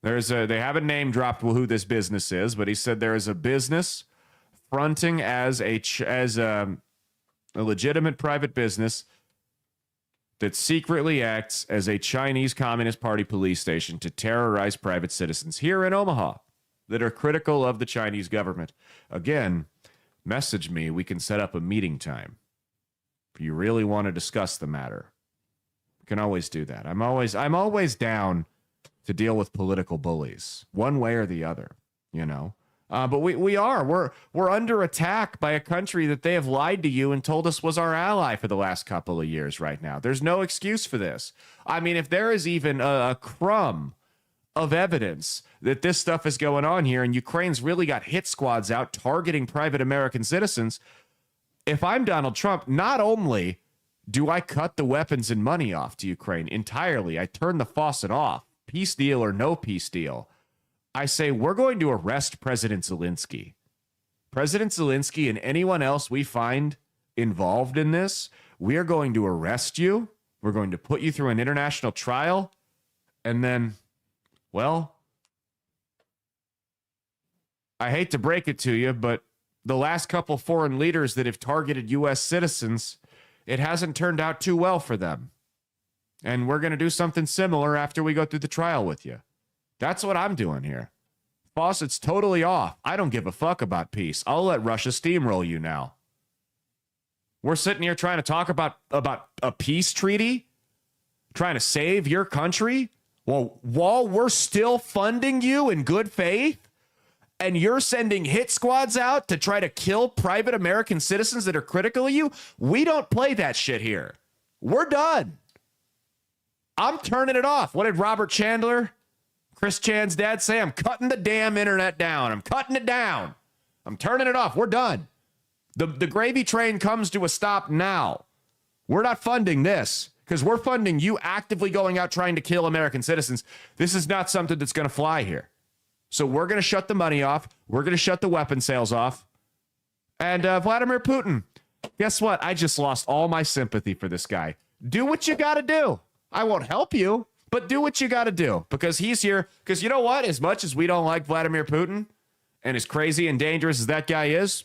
A: They haven't name dropped who this business is, but he said there is a business fronting as a legitimate private business that secretly acts as a Chinese Communist Party police station to terrorize private citizens here in Omaha that are critical of the Chinese government. Again, message me. We can set up a meeting time. If you really want to discuss the matter, you can always do that. I'm always down to deal with political bullies, one way or the other, you know. But we're under attack by a country that they have lied to you and told us was our ally for the last couple of years right now. There's no excuse for this. I mean, if there is even a crumb of evidence that this stuff is going on here and Ukraine's really got hit squads out targeting private American citizens, if I'm Donald Trump, not only do I cut the weapons and money off to Ukraine entirely, I turn the faucet off, peace deal or no peace deal. I say we're going to arrest President Zelensky. President Zelensky and anyone else we find involved in this, we are going to arrest you. We're going to put you through an international trial. And then, well, I hate to break it to you, but the last couple foreign leaders that have targeted U.S. citizens, it hasn't turned out too well for them. And we're going to do something similar after we go through the trial with you. That's what I'm doing here. Faucet's totally off. I don't give a fuck about peace. I'll let Russia steamroll you now. We're sitting here trying to talk about a peace treaty, trying to save your country, while we're still funding you in good faith, and you're sending hit squads out to try to kill private American citizens that are critical of you. We don't play that shit here. We're done. I'm turning it off. What did Robert Chandler, Chris Chan's dad, say? I'm cutting the damn internet down. I'm cutting it down. I'm turning it off. We're done. The gravy train comes to a stop now. We're not funding this because we're funding you actively going out trying to kill American citizens. This is not something that's going to fly here. So we're going to shut the money off. We're going to shut the weapon sales off. And Vladimir Putin, guess what? I just lost all my sympathy for this guy. Do what you got to do. I won't help you, but do what you got to do because he's here. Because you know what? As much as we don't like Vladimir Putin and as crazy and dangerous as that guy is,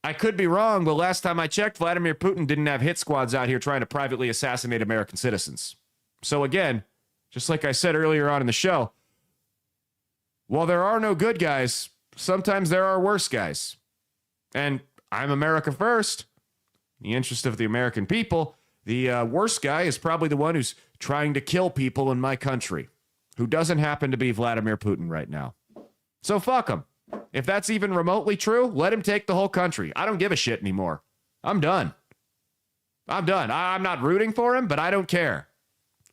A: I could be wrong, but last time I checked, Vladimir Putin didn't have hit squads out here trying to privately assassinate American citizens. So again, just like I said earlier on in the show, while there are no good guys, sometimes there are worse guys. And I'm America first. In the interest of the American people, the worst guy is probably the one who's trying to kill people in my country, who doesn't happen to be Vladimir Putin right now. So fuck him. If that's even remotely true, let him take the whole country. I don't give a shit anymore. I'm done. I'm done. I'm not rooting for him, but I don't care.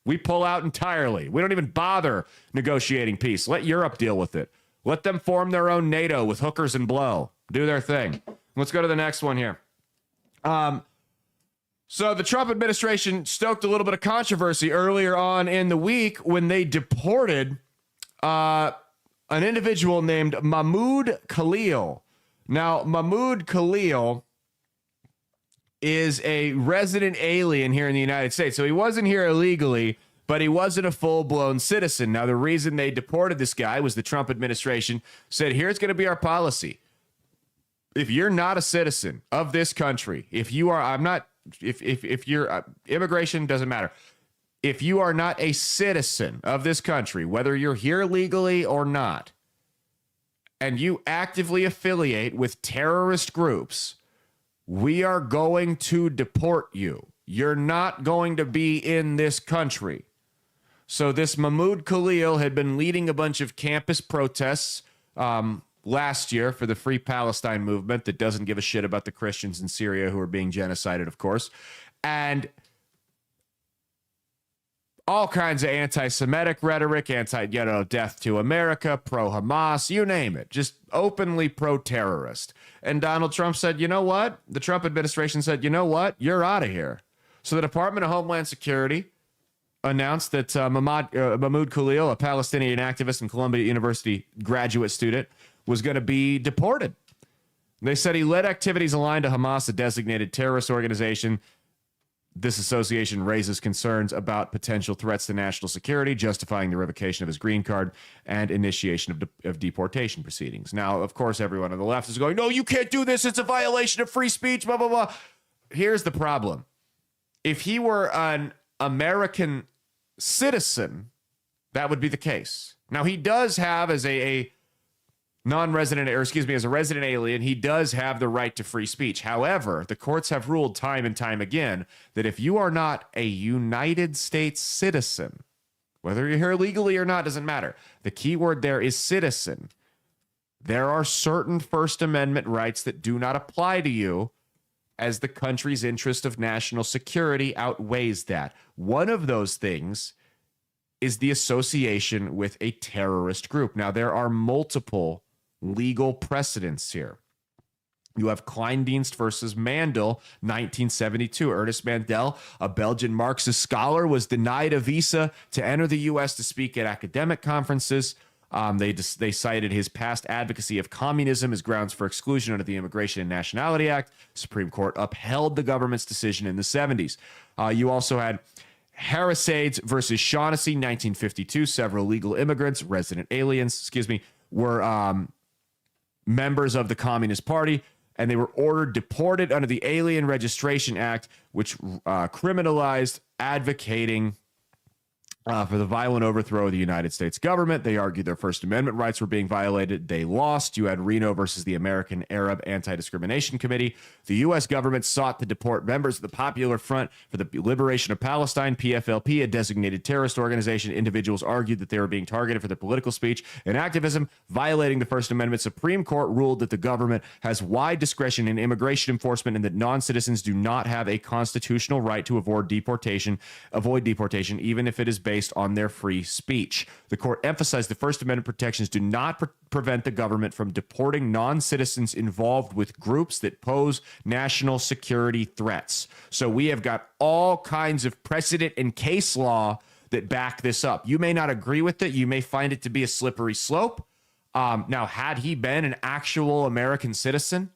A: We pull out entirely. We don't even bother negotiating peace. Let Europe deal with it. Let them form their own NATO with hookers and blow. Do their thing. Let's go to the next one here. So the Trump administration stoked a little bit of controversy earlier on in the week when they deported an individual named Mahmoud Khalil. Now, Mahmoud Khalil is a resident alien here in the United States. So he wasn't here illegally, but he wasn't a full-blown citizen. Now, the reason they deported this guy was the Trump administration said, here's going to be our policy. If you're not a citizen of this country, if you are, if you're, immigration doesn't matter. If you are not a citizen of this country, whether you're here legally or not, and you actively affiliate with terrorist groups, we are going to deport you. You're not going to be in this country. So this Mahmoud Khalil had been leading a bunch of campus protests last year for the Free Palestine movement that doesn't give a shit about the Christians in Syria who are being genocided, of course. And all kinds of anti-Semitic rhetoric, death to America, pro-Hamas, you name it. Just openly pro-terrorist. And Donald Trump said, you know what? The Trump administration said, you know what? You're out of here. So the Department of Homeland Security announced that Mahmoud Khalil, a Palestinian activist and Columbia University graduate student, was going to be deported. They said he led activities aligned to Hamas, a designated terrorist organization. This association raises concerns about potential threats to national security, justifying the revocation of his green card and initiation of deportation proceedings. Now, of course, everyone on the left is going, no, you can't do this. It's a violation of free speech, blah, blah, blah. Here's the problem. If he were an American citizen, that would be the case. Now, he does have, as a non-resident, or excuse me, as a resident alien, he does have the right to free speech. However, the courts have ruled time and time again that if you are not a United States citizen, whether you're here legally or not, doesn't matter. The key word there is citizen. There are certain First Amendment rights that do not apply to you as the country's interest of national security outweighs that. One of those things is the association with a terrorist group. Now, there are multiple legal precedents here. You have Kleindienst versus Mandel, 1972. Ernest Mandel, a Belgian Marxist scholar, was denied a visa to enter the U.S. to speak at academic conferences. They cited his past advocacy of communism as grounds for exclusion under the Immigration and Nationality Act. Supreme Court upheld the government's decision in the 70s. You also had Harrisades versus Shaughnessy, 1952. Several legal immigrants, resident aliens, were members of the Communist Party. and they were ordered deported under the Alien Registration Act, which criminalized advocating for the violent overthrow of the United States government. They argued their First Amendment rights were being violated. They lost. You had Reno versus the American Arab Anti-Discrimination Committee. The U.S. government sought to deport members of the Popular Front for the Liberation of Palestine, PFLP, a designated terrorist organization. Individuals argued that they were being targeted for their political speech and activism, violating the First Amendment. Supreme Court ruled that the government has wide discretion in immigration enforcement and that non-citizens do not have a constitutional right to avoid deportation, even if it is based on their free speech. The court emphasized the First Amendment protections do not prevent the government from deporting non-citizens involved with groups that pose national security threats. So we have got all kinds of precedent and case law that back this up. You may not agree with it. You may find it to be a slippery slope. Now, had he been an actual American citizen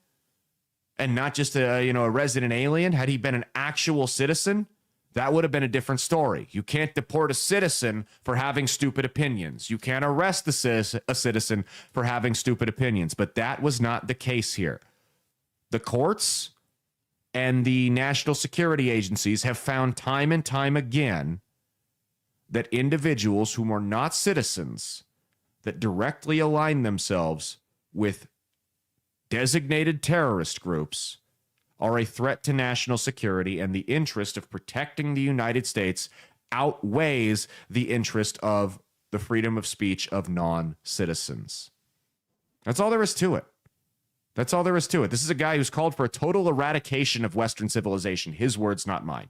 A: and not just a resident alien, had he been an actual citizen, that would have been a different story. You can't deport a citizen for having stupid opinions. You can't arrest a citizen for having stupid opinions. But that was not the case here. The courts and the national security agencies have found time and time again that individuals who are not citizens that directly align themselves with designated terrorist groups are a threat to national security, and the interest of protecting the United States outweighs the interest of the freedom of speech of non-citizens. That's all there is to it. That's all there is to it. This is a guy who's called for a total eradication of Western civilization. His words, not mine.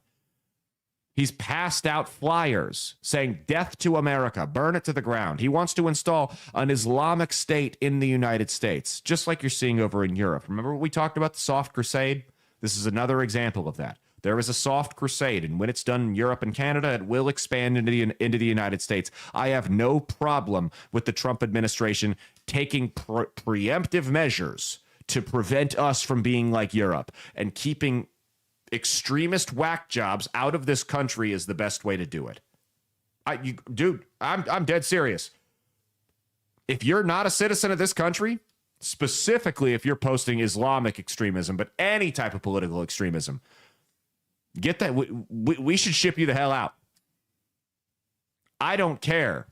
A: He's passed out flyers saying death to America, burn it to the ground. He wants to install an Islamic state in the United States, just like you're seeing over in Europe. Remember what we talked about, the soft crusade? This is another example of that. There is a soft crusade, and when it's done in Europe and Canada, it will expand into the United States. I have no problem with the Trump administration taking preemptive measures to prevent us from being like Europe, and keeping extremist whack jobs out of this country is the best way to do it. I'm dead serious. If you're not a citizen of this country, specifically if you're posting Islamic extremism, but any type of political extremism, get that. We should ship you the hell out. I don't care.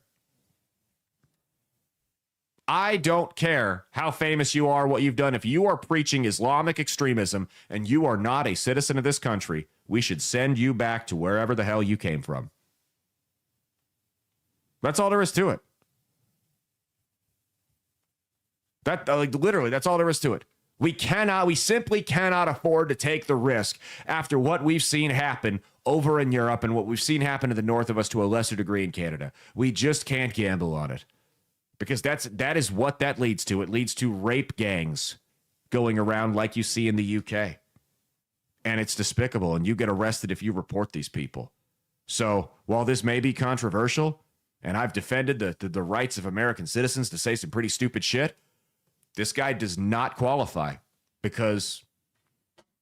A: I don't care how famous you are, what you've done. If you are preaching Islamic extremism and you are not a citizen of this country, we should send you back to wherever the hell you came from. That's all there is to it. Literally, that's all there is to it. We simply cannot afford to take the risk after what we've seen happen over in Europe and what we've seen happen to the north of us to a lesser degree in Canada. We just can't gamble on it, because that is what that leads to. It leads to rape gangs going around like you see in the UK. And it's despicable, and you get arrested if you report these people. So while this may be controversial, and I've defended the rights of American citizens to say some pretty stupid shit, this guy does not qualify, because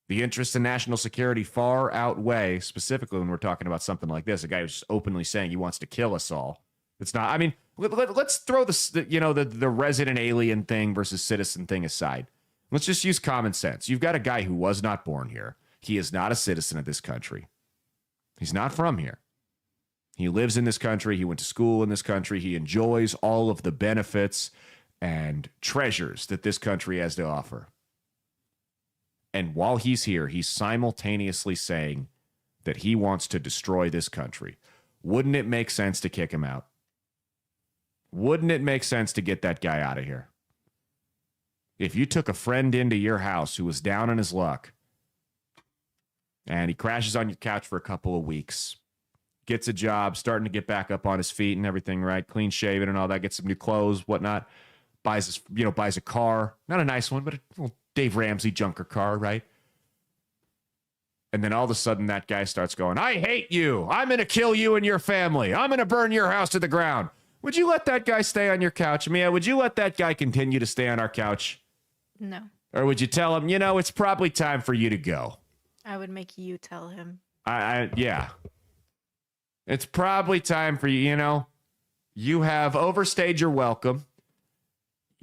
A: the interests in national security far outweigh, specifically when we're talking about something like this, a guy who's openly saying he wants to kill us all. It's not, I mean, let's throw the resident alien thing versus citizen thing aside. Let's just use common sense. You've got a guy who was not born here. He is not a citizen of this country. He's not from here. He lives in this country. He went to school in this country. He enjoys all of the benefits and treasures that this country has to offer. And while he's here, he's simultaneously saying that he wants to destroy this country. Wouldn't it make sense to kick him out? Wouldn't it make sense to get that guy out of here? If you took a friend into your house who was down on his luck, and he crashes on your couch for a couple of weeks, gets a job, starting to get back up on his feet and everything, right? Clean shaven and all that, gets some new clothes, whatnot, buys a car, not a nice one, but a little Dave Ramsey junker car, right? And then all of a sudden that guy starts going, I hate you. I'm going to kill you and your family. I'm going to burn your house to the ground. Would you let that guy stay on your couch? Mia, would you let that guy continue to stay on our couch?
B: No.
A: Or would you tell him, it's probably time for you to go?
B: I would make you tell him.
A: Yeah. It's probably time for you, you have overstayed your welcome.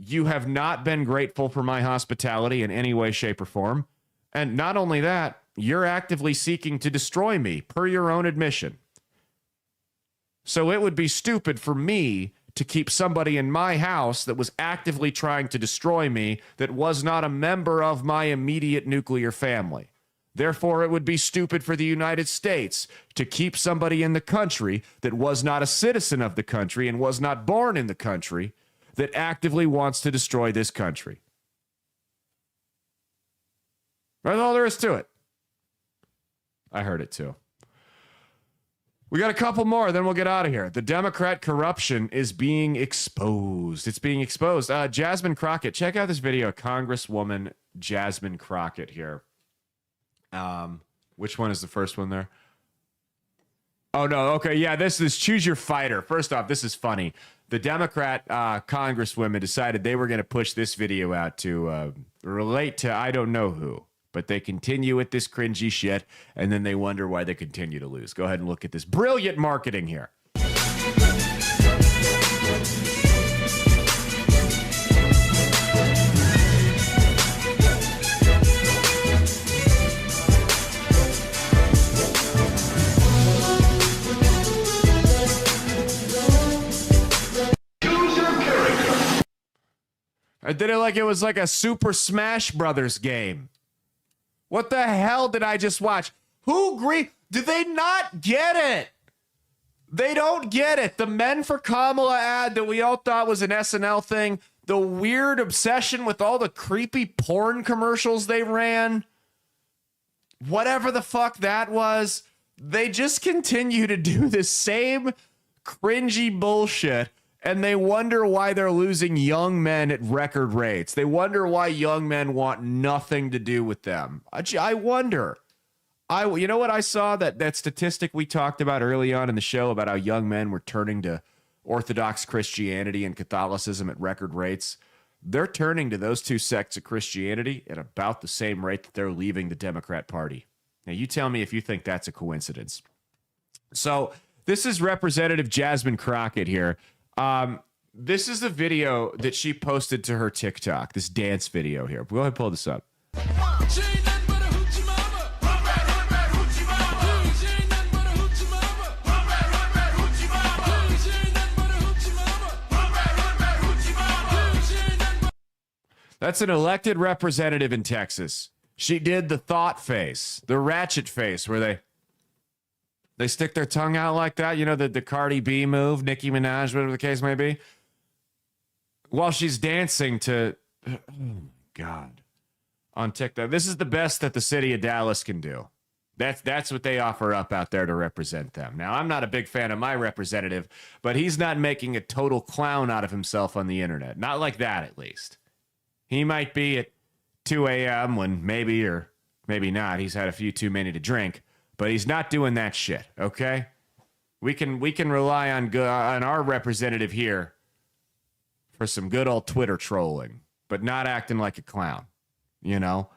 A: you have not been grateful for my hospitality in any way, shape, or form. And not only that, you're actively seeking to destroy me, per your own admission. So it would be stupid for me to keep somebody in my house that was actively trying to destroy me that was not a member of my immediate nuclear family. Therefore, it would be stupid for the United States to keep somebody in the country that was not a citizen of the country and was not born in the country that actively wants to destroy this country. That's all there is to it. I heard it too. We got a couple more, then we'll get out of here. The Democrat corruption is being exposed. It's being exposed. Jasmine Crockett, check out this video. Congresswoman Jasmine Crockett here. Which one is the first one there? Oh, no. Okay. Yeah, this is Choose Your Fighter. First off, this is funny. The Democrat congresswomen decided they were going to push this video out to relate to I don't know who. But they continue with this cringy shit, and then they wonder why they continue to lose. Go ahead and look at this. Brilliant marketing here. I did it like it was like a Super Smash Brothers game. What the hell did I just watch? Who agree? Do they not get it? They don't get it. The Men for Kamala ad that we all thought was an SNL thing. The weird obsession with all the creepy porn commercials they ran. Whatever the fuck that was. They just continue to do the same cringy bullshit. And they wonder why they're losing young men at record rates. They wonder why young men want nothing to do with them. I wonder. You know what I saw? That statistic we talked about early on in the show about how young men were turning to Orthodox Christianity and Catholicism at record rates. They're turning to those two sects of Christianity at about the same rate that they're leaving the Democrat Party. Now, you tell me if you think that's a coincidence. So this is Representative Jasmine Crockett here. This is a video that she posted to her TikTok, this dance video here. Go ahead and pull this up. That's an elected representative in Texas. She did the thought face, the ratchet face, where they stick their tongue out like that. You know, the Cardi B move, Nicki Minaj, whatever the case may be. While she's dancing to, oh my God, on TikTok. This is the best that the city of Dallas can do. That's what they offer up out there to represent them. Now, I'm not a big fan of my representative, but he's not making a total clown out of himself on the internet. Not like that, at least. He might be at 2 a.m. when maybe or maybe not. He's had a few too many to drink. But he's not doing that shit, okay? We can rely on our representative here for some good old Twitter trolling, but not acting like a clown, you know?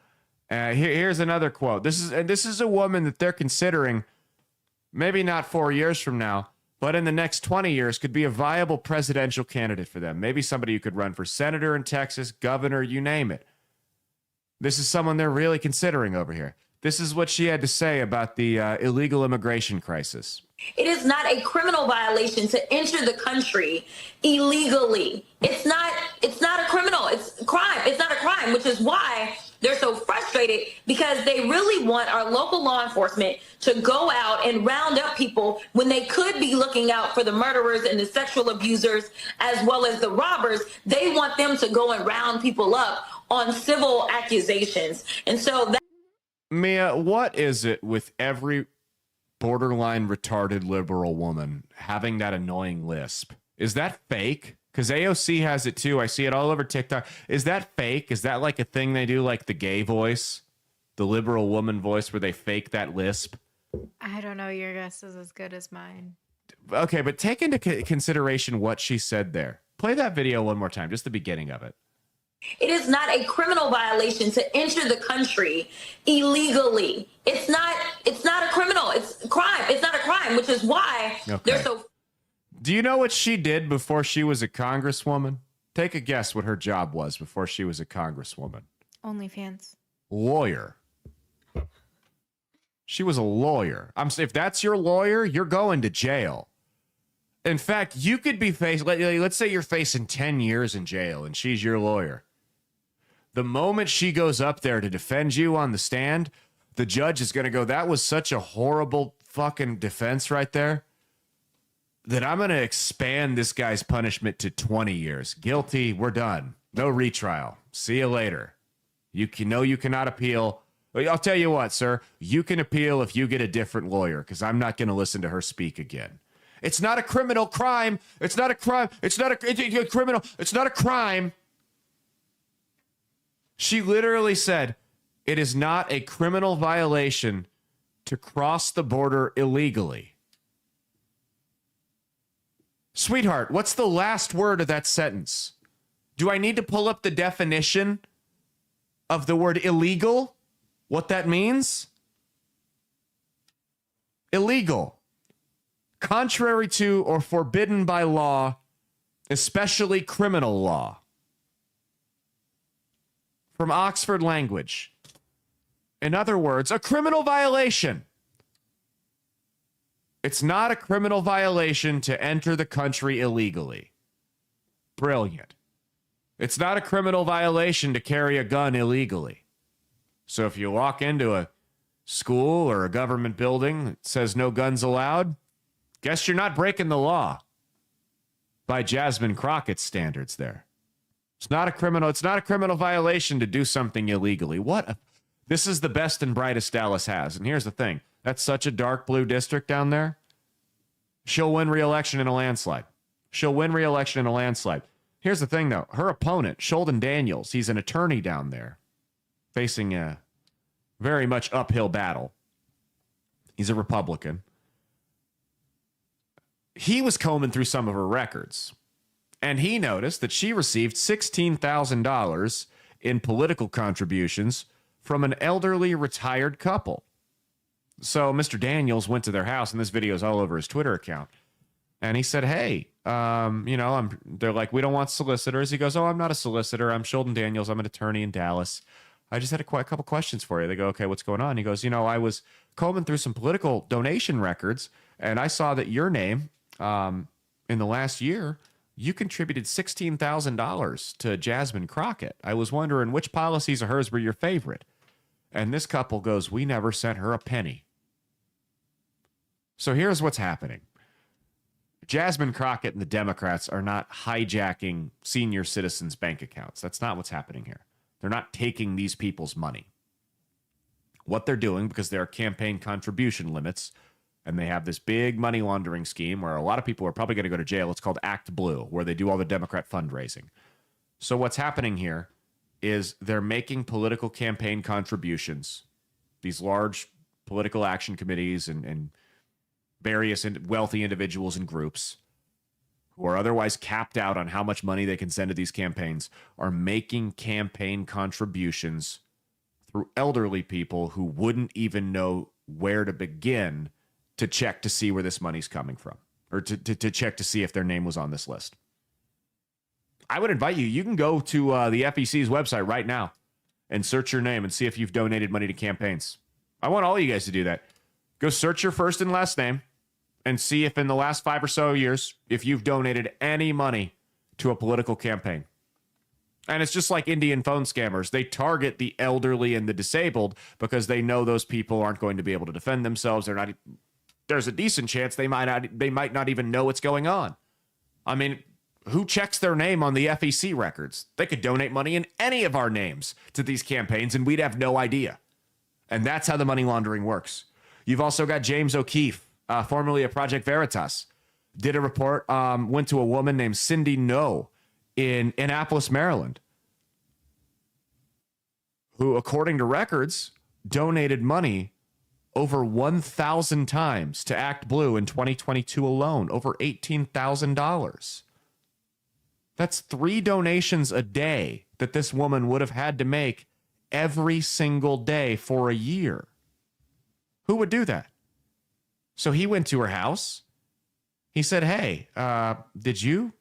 A: Here's another quote. This is a woman that they're considering, maybe not 4 years from now, but in the next 20 years could be a viable presidential candidate for them. Maybe somebody who could run for senator in Texas, governor, you name it. This is someone they're really considering over here. This is what she had to say about the illegal immigration crisis.
N: It is not a criminal violation to enter the country illegally. It's not a criminal. It's a crime. It's not a crime, which is why they're so frustrated, because they really want our local law enforcement to go out and round up people when they could be looking out for the murderers and the sexual abusers as well as the robbers. They want them to go and round people up on civil accusations. And so that
A: Mia, what is it with every borderline retarded liberal woman having that annoying lisp? Is that fake? Because AOC has it too. I see it all over TikTok. Is that fake? Is that like a thing they do, like the gay voice, the liberal woman voice, where they fake that lisp?
B: I don't know. Your guess is as good as mine.
A: Okay, but take into consideration what she said there. Play that video one more time, just the beginning of it.
N: it is not a criminal violation to enter the country illegally. It's not a criminal. It's a crime. It's not a crime, which is why they're so.
A: Do you know what she did before she was a congresswoman? Take a guess what her job was before she was a congresswoman.
B: OnlyFans.
A: Lawyer. She was a lawyer. If that's your lawyer, you're going to jail. In fact, you could be facing, let's say you're facing 10 years in jail and she's your lawyer. The moment she goes up there to defend you on the stand, the judge is going to go, that was such a horrible fucking defense right there, that I'm going to expand this guy's punishment to 20 years. Guilty, we're done. No retrial. See you later. You cannot appeal. I'll tell you what, sir. You can appeal if you get a different lawyer, because I'm not going to listen to her speak again. It's not a criminal crime. It's not a crime. It's not a criminal. It's not a crime. She literally said, it is not a criminal violation to cross the border illegally. Sweetheart, what's the last word of that sentence? Do I need to pull up the definition of the word illegal? What that means? Illegal. Contrary to or forbidden by law, especially criminal law. From Oxford Language. In other words, a criminal violation. It's not a criminal violation to enter the country illegally. Brilliant. It's not a criminal violation to carry a gun illegally. So if you walk into a school or a government building that says no guns allowed, guess you're not breaking the law by Jasmine Crockett's standards there. It's not a criminal violation to do something illegally. This is the best and brightest Dallas has. And here's the thing. That's such a dark blue district down there. She'll win re-election in a landslide. Here's the thing, though. Her opponent, Sheldon Daniels, he's an attorney down there facing a very much uphill battle. He's a Republican. He was combing through some of her records, and he noticed that she received $16,000 in political contributions from an elderly retired couple. So Mr. Daniels went to their house, and this video is all over his Twitter account. And he said, hey, they're like, we don't want solicitors. He goes, oh, I'm not a solicitor. I'm Sheldon Daniels. I'm an attorney in Dallas. I just had a couple questions for you. They go, okay, what's going on? He goes, I was combing through some political donation records, and I saw that your name, in the last year, you contributed $16,000 to Jasmine Crockett. I was wondering which policies of hers were your favorite. And this couple goes, we never sent her a penny. So here's what's happening. Jasmine Crockett and the Democrats are not hijacking senior citizens' bank accounts. That's not what's happening here. They're not taking these people's money. What they're doing, because there are campaign contribution limits, and they have this big money laundering scheme where a lot of people are probably going to go to jail. It's called Act Blue, where they do all the Democrat fundraising. So what's happening here is they're making political campaign contributions, these large political action committees and various wealthy individuals and groups who are otherwise capped out on how much money they can send to these campaigns are making campaign contributions through elderly people who wouldn't even know where to begin to check to see where this money's coming from, or to check to see if their name was on this list. I would invite you can go to the FEC's website right now and search your name and see if you've donated money to campaigns. I want all of you guys to do that. Go search your first and last name and see if in the last 5 or so years, if you've donated any money to a political campaign. And it's just like Indian phone scammers. They target the elderly and the disabled because they know those people aren't going to be able to defend themselves. There's a decent chance they might not even know what's going on. I mean, who checks their name on the FEC records? They could donate money in any of our names to these campaigns and we'd have no idea. And that's how the money laundering works. You've also got James O'Keefe, formerly of Project Veritas, did a report, went to a woman named Cindy No in Annapolis, Maryland, who, according to records, donated money over 1,000 times to Act Blue in 2022 alone, over $18,000. That's 3 donations a day that this woman would have had to make every single day for a year. Who would do that? So he went to her house. He said, hey, did you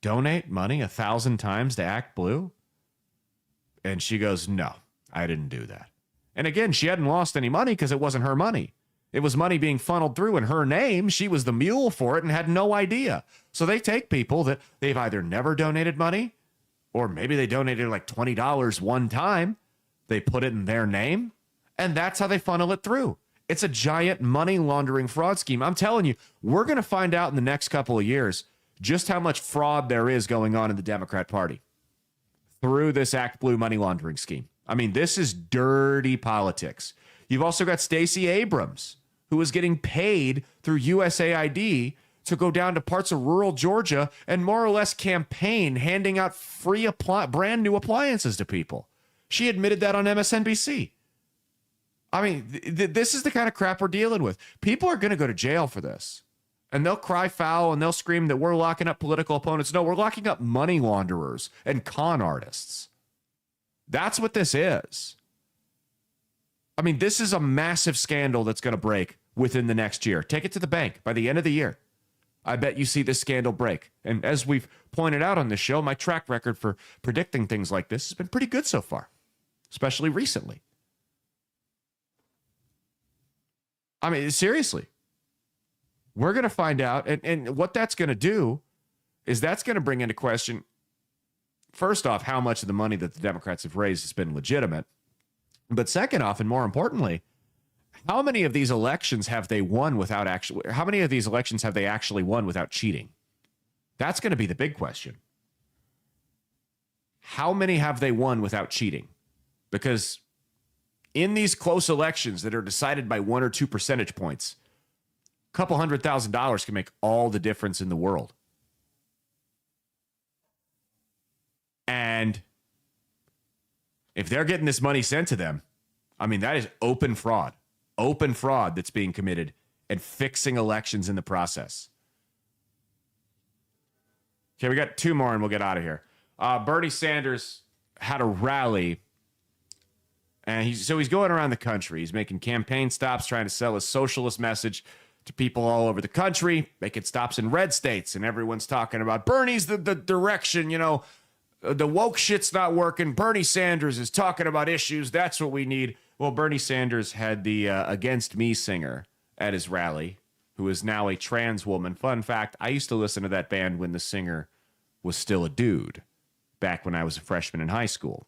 A: donate money 1,000 times to Act Blue? And she goes, no, I didn't do that. And again, she hadn't lost any money because it wasn't her money. It was money being funneled through in her name. She was the mule for it and had no idea. So they take people that they've either never donated money, or maybe they donated like $20 one time. They put it in their name, and that's how they funnel it through. It's a giant money laundering fraud scheme. I'm telling you, we're going to find out in the next couple of years just how much fraud there is going on in the Democrat Party through this Act Blue money laundering scheme. I mean, this is dirty politics. You've also got Stacey Abrams, who is getting paid through USAID to go down to parts of rural Georgia and more or less campaign handing out free brand new appliances to people. She admitted that on MSNBC. I mean, this is the kind of crap we're dealing with. People are going to go to jail for this. And they'll cry foul and they'll scream that we're locking up political opponents. No, we're locking up money launderers and con artists. That's what this is. I mean, this is a massive scandal that's going to break within the next year. Take it to the bank by the end of the year. I bet you see this scandal break. And as we've pointed out on this show, my track record for predicting things like this has been pretty good so far, especially recently. I mean, seriously, we're going to find out. And what that's going to do is that's going to bring into question, first off, how much of the money that the Democrats have raised has been legitimate. But second off, and more importantly, how many of these elections have they won without how many of these elections have they actually won without cheating? That's going to be the big question. How many have they won without cheating? Because in these close elections that are decided by 1 or 2 percentage points, a couple $100,000 can make all the difference in the world. And if they're getting this money sent to them, I mean, that is open fraud that's being committed and fixing elections in the process. Okay, we got 2 more and we'll get out of here. Bernie Sanders had a rally, and he's going around the country. He's making campaign stops, trying to sell his socialist message to people all over the country, making stops in red states, and everyone's talking about Bernie's the direction, you know, the woke shit's not working. Bernie Sanders is talking about issues. That's what we need. Well, Bernie Sanders had the Against Me singer at his rally, who is now a trans woman. Fun fact, I used to listen to that band when the singer was still a dude, back when I was a freshman in high school.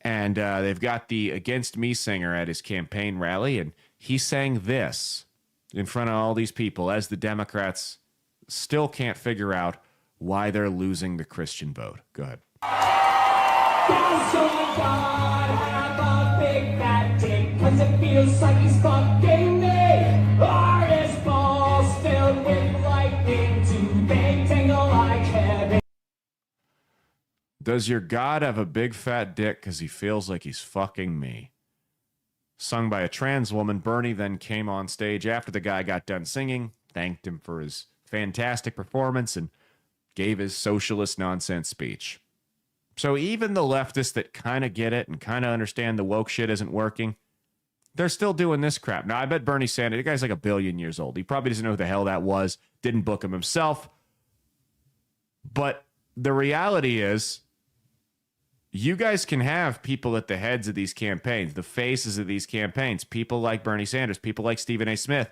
A: And they've got the Against Me singer at his campaign rally, and he sang this in front of all these people as the Democrats still can't figure out why they're losing the Christian vote. Go ahead.
O: Cause it feels like he's fucking me. Artist balls filled with lightning to big tangle like heavy.
A: Does your God have a big fat dick because he feels like he's fucking me? Sung by a trans woman. Bernie then came on stage after the guy got done singing, thanked him for his fantastic performance, and gave his socialist nonsense speech. So even the leftists that kind of get it and kind of understand the woke shit isn't working, they're still doing this crap. Now, I bet Bernie Sanders, the guy's like 1 billion years old. He probably doesn't know who the hell that was, didn't book him himself. But the reality is, you guys can have people at the heads of these campaigns, the faces of these campaigns, people like Bernie Sanders, people like Stephen A. Smith,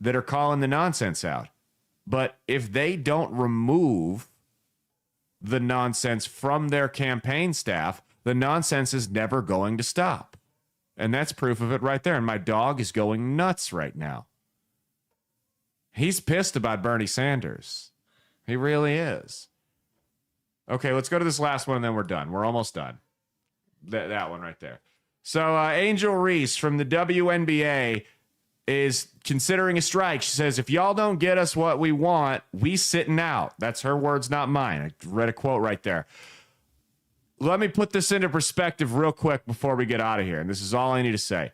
A: that are calling the nonsense out. But if they don't remove the nonsense from their campaign staff, the nonsense is never going to stop. And that's proof of it right there. And my dog is going nuts right now. He's pissed about Bernie Sanders. He really is. Okay, let's go to this last one and then we're done. We're almost done. That one right there. So Angel Reese from the WNBA is considering a strike. She says, if y'all don't get us what we want, we sitting out. That's her words, not mine. I read a quote right there. Let me put this into perspective real quick before we get out of here. And this is all I need to say.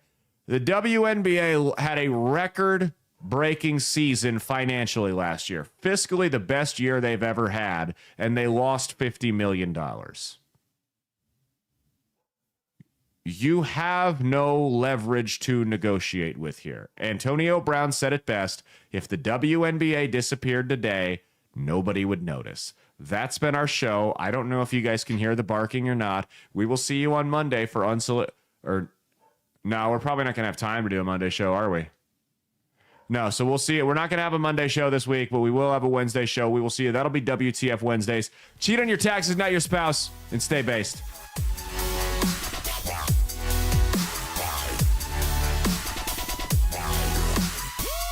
A: The WNBA had a record-breaking season financially last year. Fiscally, the best year they've ever had. And they lost $50 million. You have no leverage to negotiate with here. Antonio Brown said it best. If the WNBA disappeared today, nobody would notice. That's been our show. I don't know if you guys can hear the barking or not. We will see you on Monday for no, we're probably not going to have time to do a Monday show, are we? No, so we'll see it. We're not going to have a Monday show this week, but we will have a Wednesday show. We will see you. That'll be WTF Wednesdays. Cheat on your taxes, not your spouse, and stay based.